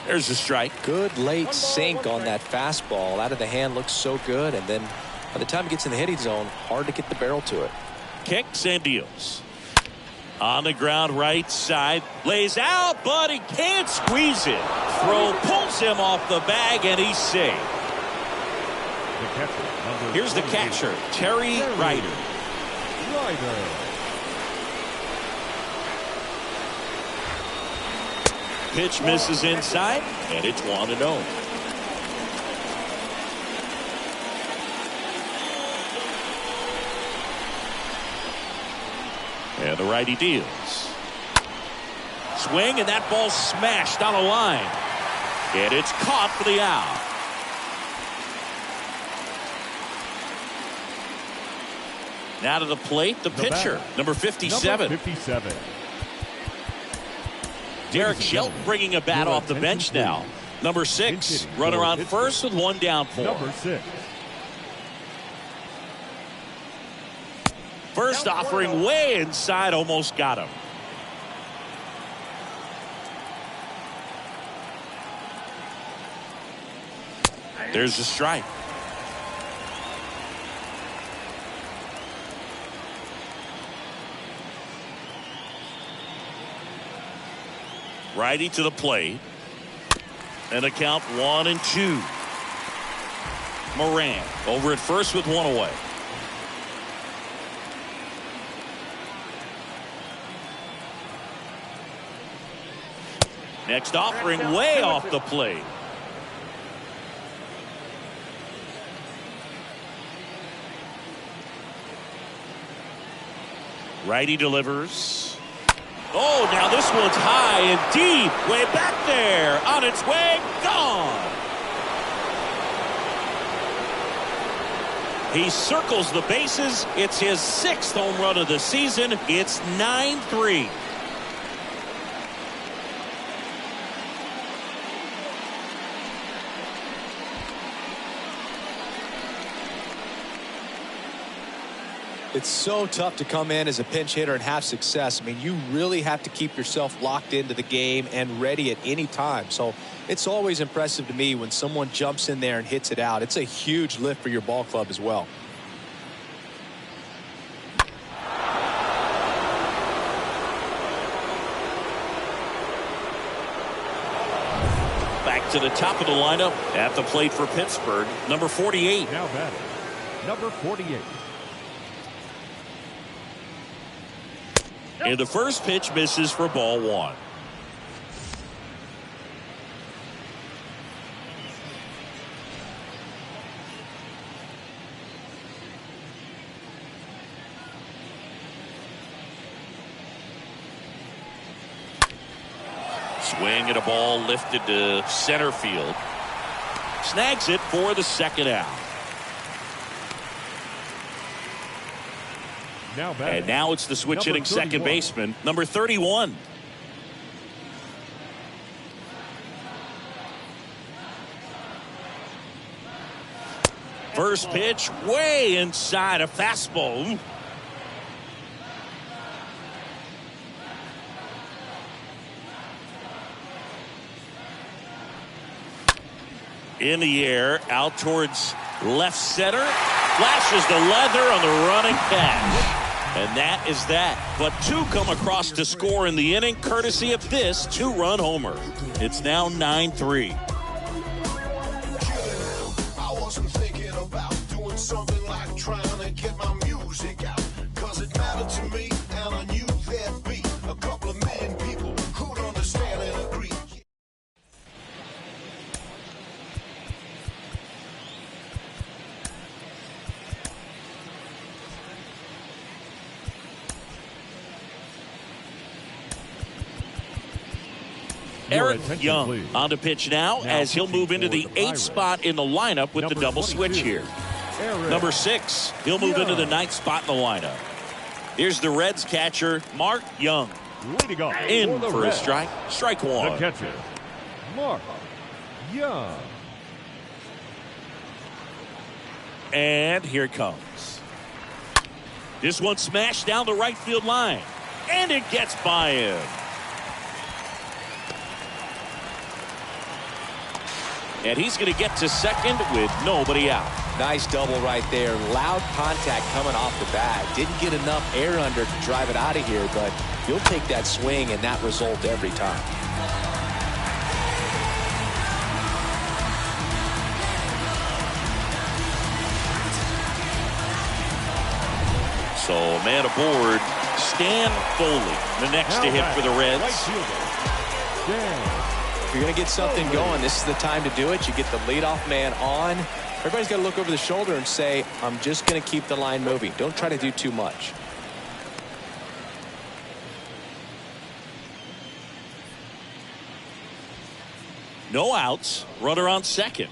There's a strike. Good late sink on that fastball. Out of the hand, looks so good. And then by the time it gets in the hitting zone, hard to get the barrel to it. Kicks and deals. On the ground, right side. Lays out, but he can't squeeze it. Throw pulls him off the bag, and he's safe. Here's the catcher, Terry Ryder. Pitch misses inside, and it's 1-0. And the righty deals. Swing, and that ball smashed on a line. And it's caught for the out. Now to the plate, the pitcher, number 57. Derek Shelton bringing a bat off the bench now. Number 6, runner on first with 1 down for. Number 6. First offering way inside, almost got him. There's a strike. Righty to the plate. And a count 1-2. Moran over at first with 1 away. Next offering way off the plate. Righty delivers. Oh, now this one's high and deep. Way back there. On its way. Gone. He circles the bases. It's his 6th home run of the season. It's 9-3. It's so tough to come in as a pinch hitter and have success. I mean, you really have to keep yourself locked into the game and ready at any time. So it's always impressive to me when someone jumps in there and hits it out. It's a huge lift for your ball club as well. Back to the top of the lineup at the plate for Pittsburgh, number 48. Now batting, number 48. And the first pitch misses for ball 1. Swing and a ball lifted to center field. Snags it for the 2nd out. Now batting. And now it's the switch Number hitting second 31. baseman, number 31. First pitch way inside a fastball. In the air, out towards left center. Flashes the leather on the running catch. And that is that. But two come across to score in the inning, courtesy of this two-run homer. It's now 9-3. I wasn't thinking about doing something like trying to get my music out. Cause it mattered to me, and I knew there'd be a couple of million people who'd understand and agree. Eric attention, Young please. on to pitch now as he'll move into the 8th spot in the lineup with the Number double 22, switch here. Eric Number 6, he'll move into the 9th spot in the lineup. Here's the Reds catcher, Mark Young. leading off In the for a Reds. strike. Strike The one. catcher, Mark Young. And here it comes. This one smashed down the right field line. And it gets by him. And he's going to get to second with nobody out. Nice double right there. Loud contact coming off the bat. Didn't get enough air under to drive it out of here, but you'll take that swing and that result every time. So man aboard, Stan Foley, the next to hit for the Reds. Right fielder, Stan. If you're going to get something going, this is the time to do it. You get the leadoff man on. Everybody's got to look over the shoulder and say, I'm just going to keep the line moving. Don't try to do too much. No outs, runner on second.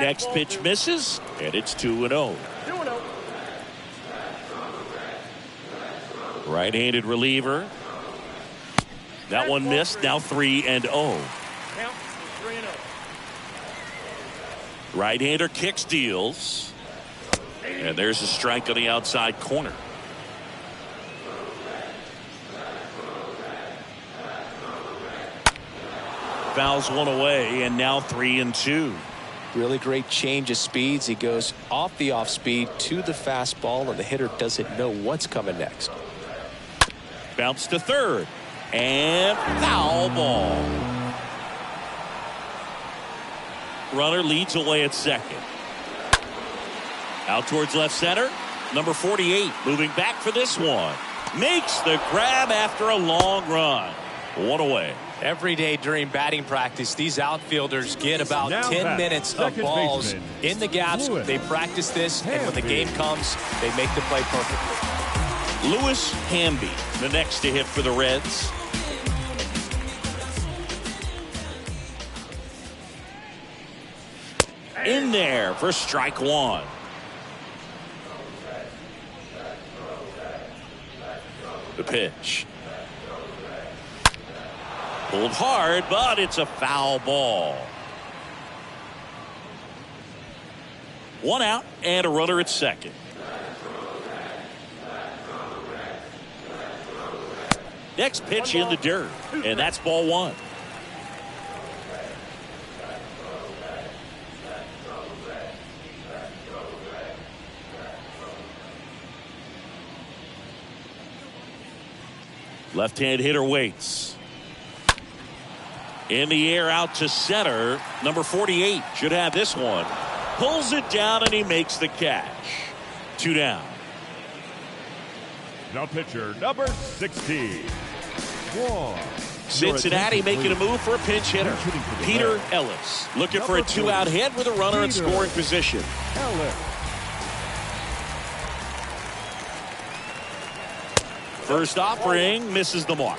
Next pitch misses, and it's 2-0. 2-0. Right-handed reliever. That one missed, now 3-0. Count 3-0. Right-hander kick steals. And there's a strike on the outside corner. Fouls one away, and now 3-2. Really great change of speeds. He goes off the off speed to the fastball, and the hitter doesn't know what's coming next. Bounce to third. And foul ball. Runner leads away at second. Out towards left center. Number 48 moving back for this one. Makes the grab after a long run. One away. Every day during batting practice, these outfielders get about Now 10 back, minutes of second balls baseman, in the gaps. Lewis They practice this, and when the Hamby. game comes, they make the play perfectly. Lewis Hamby, the next to hit for the Reds. In there for strike one. The pitch. Pulled hard, but it's a foul ball. One out and a runner at second. Next pitch in the dirt, and that's ball one. Left-hand hitter waits. In the air out to center. Number 48 should have this one. Pulls it down and he makes the catch. 2 down. Now pitcher, number 60. Cincinnati making a move for a pinch hitter. Peter Ellis looking for a 2-out hit with a runner in scoring position. Ellis. First offering misses the mark.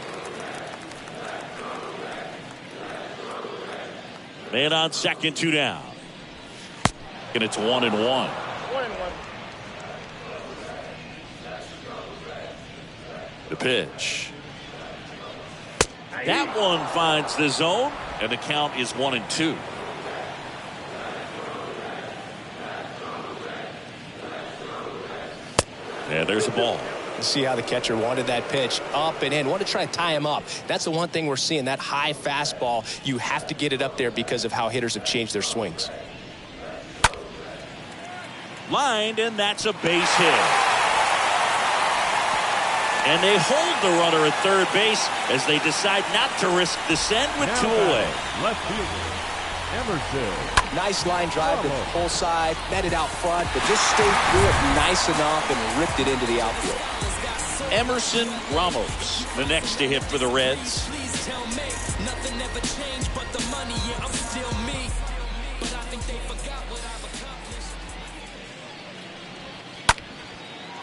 Man on second, 2 down. And it's 1-1. 1-1. The pitch. That one finds the zone, and the count is 1-2. And there's a ball. See how the catcher wanted that pitch up and in. Want to try to tie him up. That's the one thing we're seeing, that high fastball. You have to get it up there because of how hitters have changed their swings. Lined, and that's a base hit. And they hold the runner at third base as they decide not to risk the send with 2 away. Left fielder, Emerson. Nice line drive to the pull side, met it out front, but just stayed through it nice enough and ripped it into the outfield. Emerson Ramos, the next to hit for the Reds. Please tell me nothing ever changed but the money. Yeah, I'm still me, but I think they forgot what I've accomplished.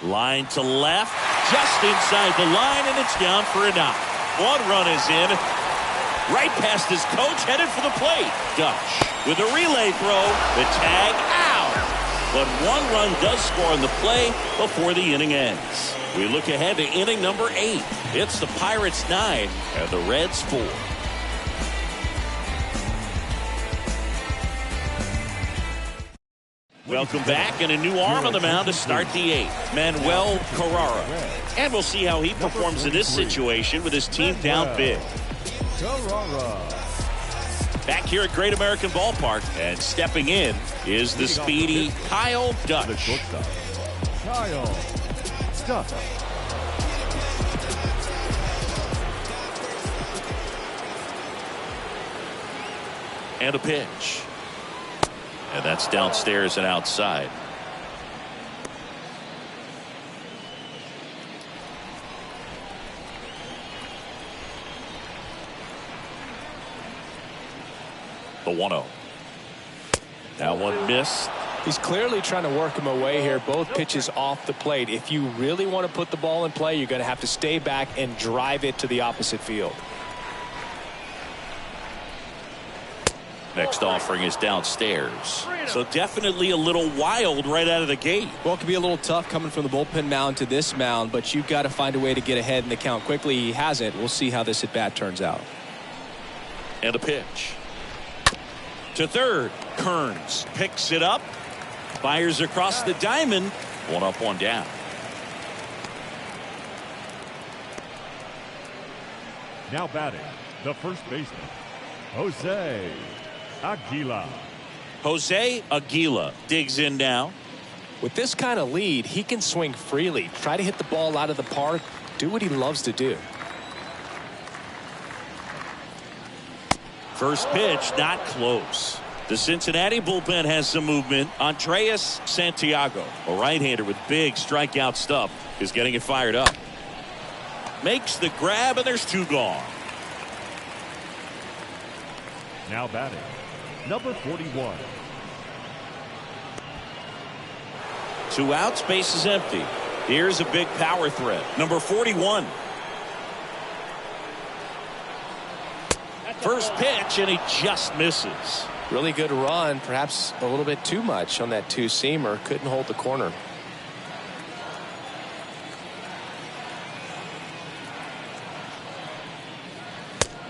Line to left, just inside the line, and it's down for a knock. 1 run is in. Right past his coach, headed for the plate. Dutch with a relay throw, the tag out. But 1 run does score on the play before the inning ends. We look ahead to inning number 8. It's the Pirates 9 and the Reds 4. Welcome back, and a new arm on the mound to start the 8th, Manuel Carrara. And we'll see how he performs in this situation with his team down big. Back here at Great American Ballpark, and stepping in is the speedy Kyle Dutch. Kyle Dutch. And a pitch. And that's downstairs and outside. The 1-0. That one missed. He's clearly trying to work him away here. Both pitches off the plate. If you really want to put the ball in play, you're going to have to stay back and drive it to the opposite field. Next offering is downstairs. So definitely a little wild right out of the gate. Well, it can be a little tough coming from the bullpen mound to this mound, but you've got to find a way to get ahead in the count quickly. He hasn't. We'll see how this at bat turns out. And a pitch. To third. Kearns picks it up. Fires across the diamond. 1 up, 1 down. Now batting, the first baseman, Jose Aguila. Jose Aguila digs in now. With this kind of lead, he can swing freely. Try to hit the ball out of the park. Do what he loves to do. First pitch, not close. The Cincinnati bullpen has some movement. Andres Santiago, a right-hander with big strikeout stuff, is getting it fired up. Makes the grab, and there's 2 gone. Now batting, number 41. 2 outs, base is empty. Here's a big power threat. Number 41. First pitch, and he just misses. Really good run, perhaps a little bit too much on that 2-seamer. Couldn't hold the corner.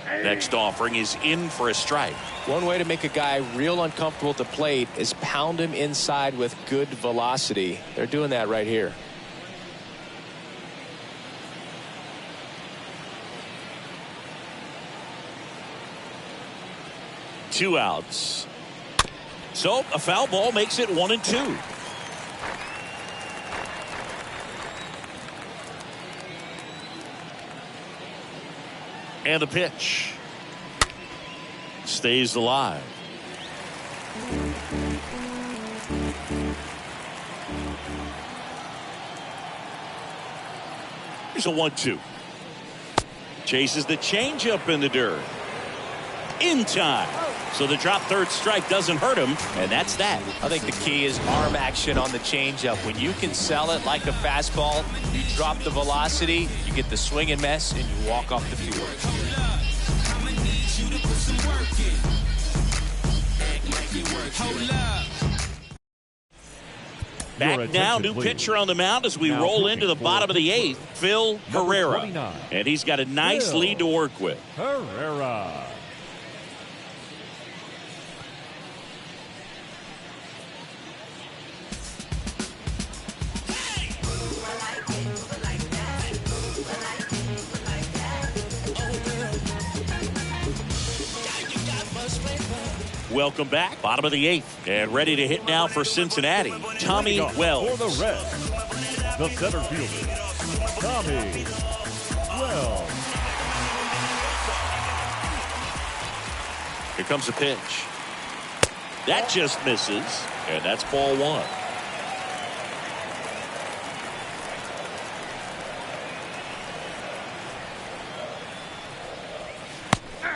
Next offering is in for a strike. One way to make a guy real uncomfortable at the plate is pound him inside with good velocity. They're doing that right here. Two outs. So a foul ball makes it 1-2. And a pitch. Stays alive. Here's a 1-2. Chases the changeup in the dirt. In time. So the drop third strike doesn't hurt him, and that's that. I think the key is arm action on the changeup. When you can sell it like a fastball, you drop the velocity, you get the swing and miss, and you walk off the field. Back now, new pitcher on the mound as we roll into the bottom of the 8th, Phil Herrera. And he's got a nice lead to work with. Herrera. Welcome back. Bottom of the 8th. And ready to hit now for Cincinnati, Tommy Wells. For the Reds, the center fielder, Tommy Wells. Here comes the pitch. That just misses. And that's ball 1.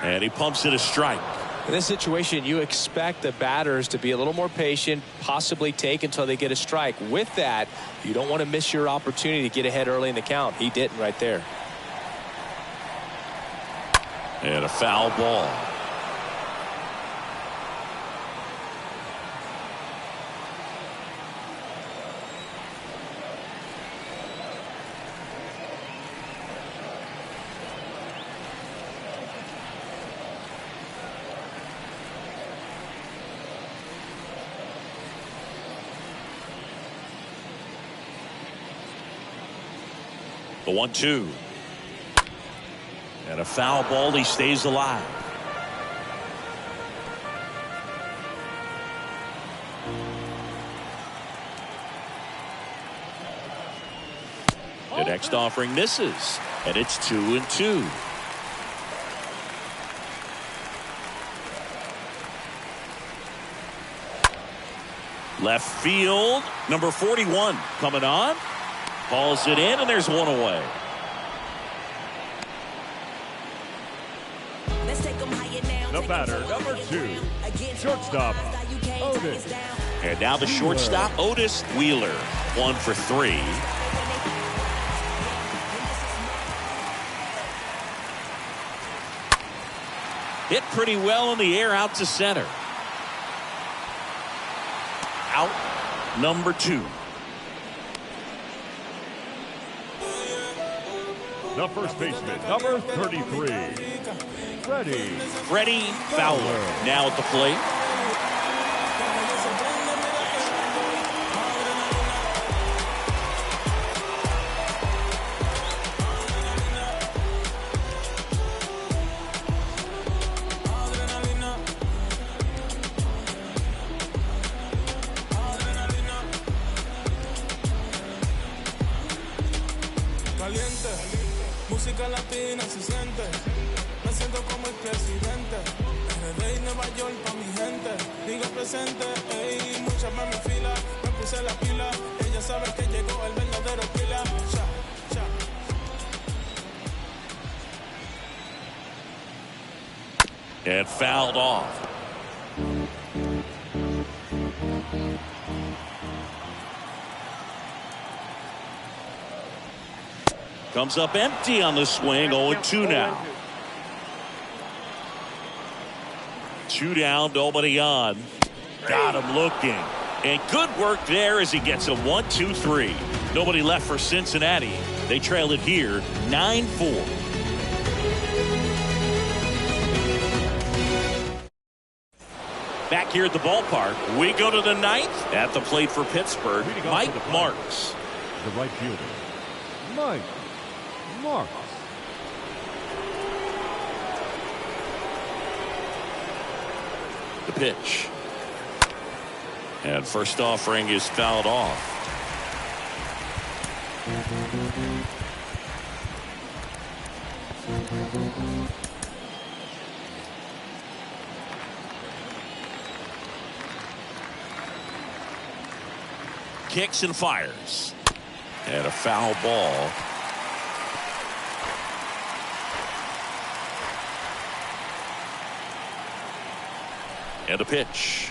And he pumps it a strike. In this situation, you expect the batters to be a little more patient, possibly take until they get a strike. With that, you don't want to miss your opportunity to get ahead early in the count. He didn't right there. And a foul ball. The 1-2. And a foul ball. He stays alive. The next offering misses. And it's 2-2. Left field. Number 41 coming on. Balls it in, and there's one away. The batter, number 2, shortstop, Otis. And now the shortstop, Otis Wheeler. 1 for 3. Hit pretty well in the air out to center. Out number 2. The first baseman, number 33, Freddie Fowler. Now at the plate. Música latina se siente, me siento como el presidente. RD y Nueva York pa' mi gente, digo presente, ey, muchas más me fila, me puse la pila, ella sabe que llegó el verdadero pila. And fouled off. Comes up empty on the swing. 0-2 now. 2 down, nobody on. Got him looking. And good work there as he gets a 1-2-3. Nobody left for Cincinnati. They trail it here 9-4. Back here at the ballpark, we go to the 9th. At the plate for Pittsburgh, Mike Marks. The right fielder, Mike Marks. The pitch. And first offering is fouled off. Kicks and fires. And a foul ball. And the pitch.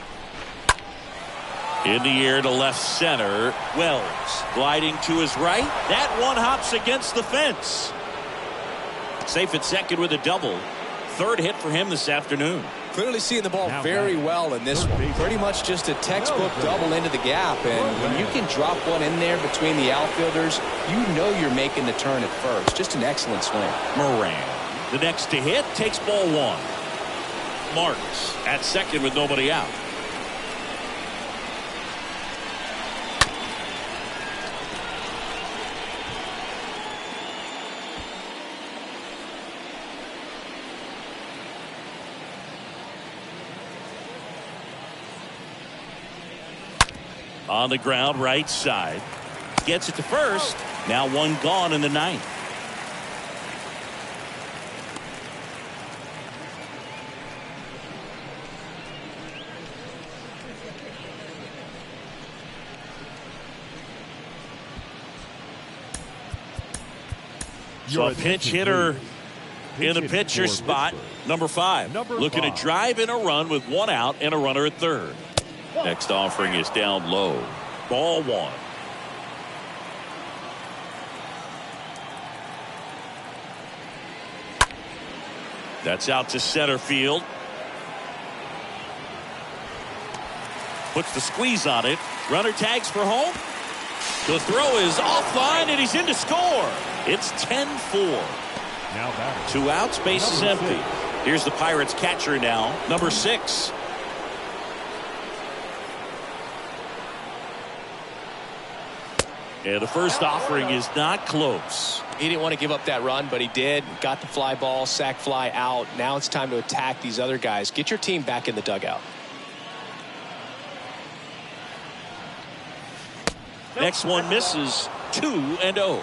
In the air to left center. Wells gliding to his right. That one hops against the fence. Safe at second with a double. Third hit for him this afternoon. Clearly seeing the ball very well in this one. Pretty much just a textbook double into the gap. And when you can drop one in there between the outfielders, you know you're making the turn at first. Just an excellent swing. Moran, the next to hit, takes ball one. Marks at second with nobody out. On the ground, right side. Gets it to first. Now one gone in the ninth. So a pinch hitter in the pitcher spot, number 5. Looking to drive in a run with one out and a runner at third. Next offering is down low. Ball one. That's out to center field. Puts the squeeze on it. Runner tags for home. The throw is offline and he's in to score. It's 10-4. Now 2 outs, base is empty. Here's the Pirates catcher now, number 6. And the first offering is not close. He didn't want to give up that run, but he did. Got the fly ball, sac fly out. Now it's time to attack these other guys. Get your team back in the dugout. Next one misses. 2-0. 2-0.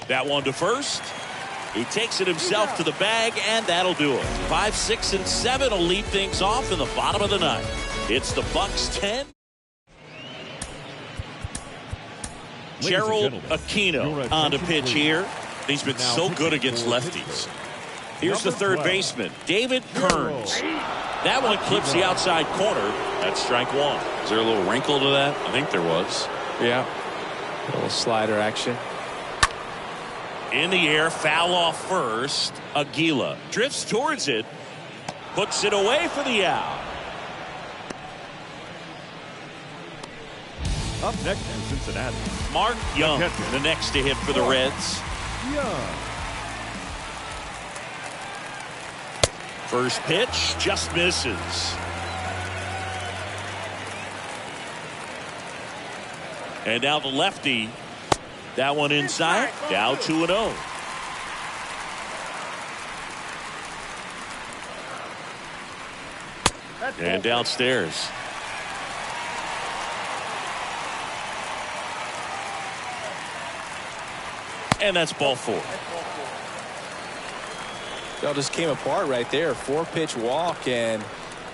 That one to first. He takes it himself to the bag, and that'll do it. 5, 6, and 7 will lead things off in the bottom of the ninth. It's the Bucks 10. Gerald Aquino on the pitch here. He's been so good against lefties. Here's the third baseman, David Kearns. That one clips the outside corner. That's strike one. Is there a little wrinkle to that? I think there was. Yeah. A little slider action. In the air, foul off first. Aguila drifts towards it. Puts it away for the out. Up next in Cincinnati, Mark Young, the next to hit for the Reds. First pitch just misses. And now the lefty. That one inside. Down 2-0. And downstairs. And that's ball 4. That just came apart right there. 4-pitch walk, and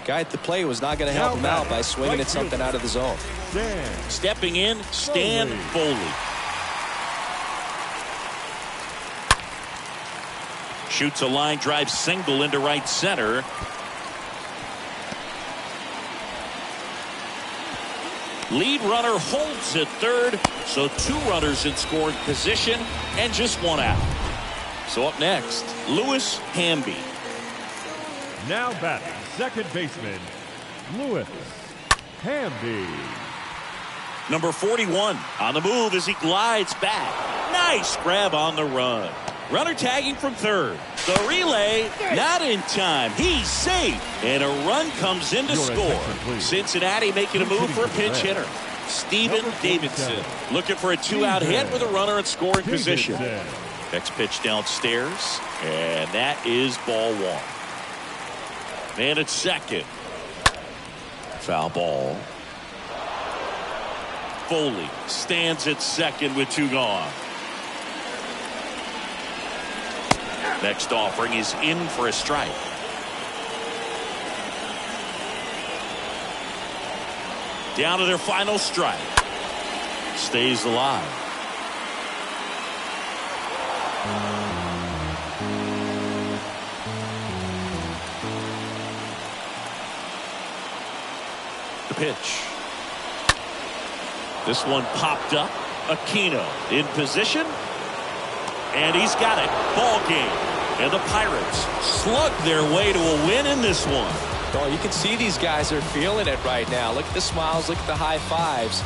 guy at the plate was not going to help him out by swinging at something out of the zone. Stepping in, Stan Foley. Shoots a line drive single into right center. Lead runner holds at third, so 2 runners in scoring position and just 1 out. So up next, Louis Hamby. Now batting, second baseman, Louis Hamby. Number 41 on the move as he glides back. Nice grab on the run. Runner tagging from third. The relay not in time. He's safe. And a run comes in to score. Cincinnati making a move for a pinch hitter. Steven Davidson looking for a 2-out hit with a runner in scoring position. Next pitch downstairs. And that is ball 1. Man at second. Foul ball. Foley stands at second with 2 gone. Next offering is in for a strike. Down to their final strike. Stays alive. The pitch. This one popped up. Aquino in position. And he's got it. Ball game. And the Pirates slug their way to a win in this one. Oh, you can see these guys are feeling it right now. Look at the smiles. Look at the high fives.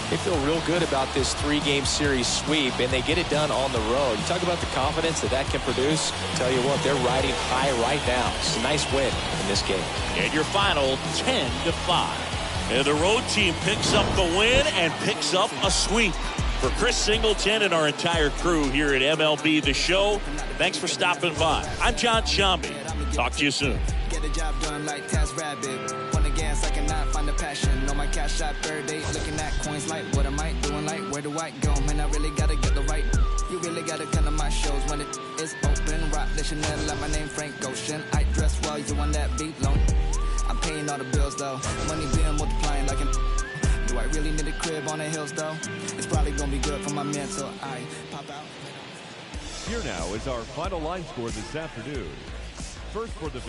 They feel real good about this 3-game series sweep, and they get it done on the road. You talk about the confidence that can produce. Tell you what, they're riding high right now. It's a nice win in this game. And your final 10-5. And the road team picks up the win and picks up a sweep. For Chris Singleton and our entire crew here at MLB The Show, thanks for stopping by. I'm John Sciambi. Talk to you soon. Get the job done like TaskRabbit. On the gas, I cannot find the passion. On my cash shot, third date, looking at coins like, what am I doing? Like, where do I go? Man, I really gotta get the right. You really gotta come to my shows when it is open. Rock the Chanel, like my name Frank Ocean. I dress well, you on that beat long. I'm paying all the bills though. Money being multiplying like an. Do I really need a crib on the hills though? It's probably gonna be good for my mental. I pop out. Here now is our final line score this afternoon. First for the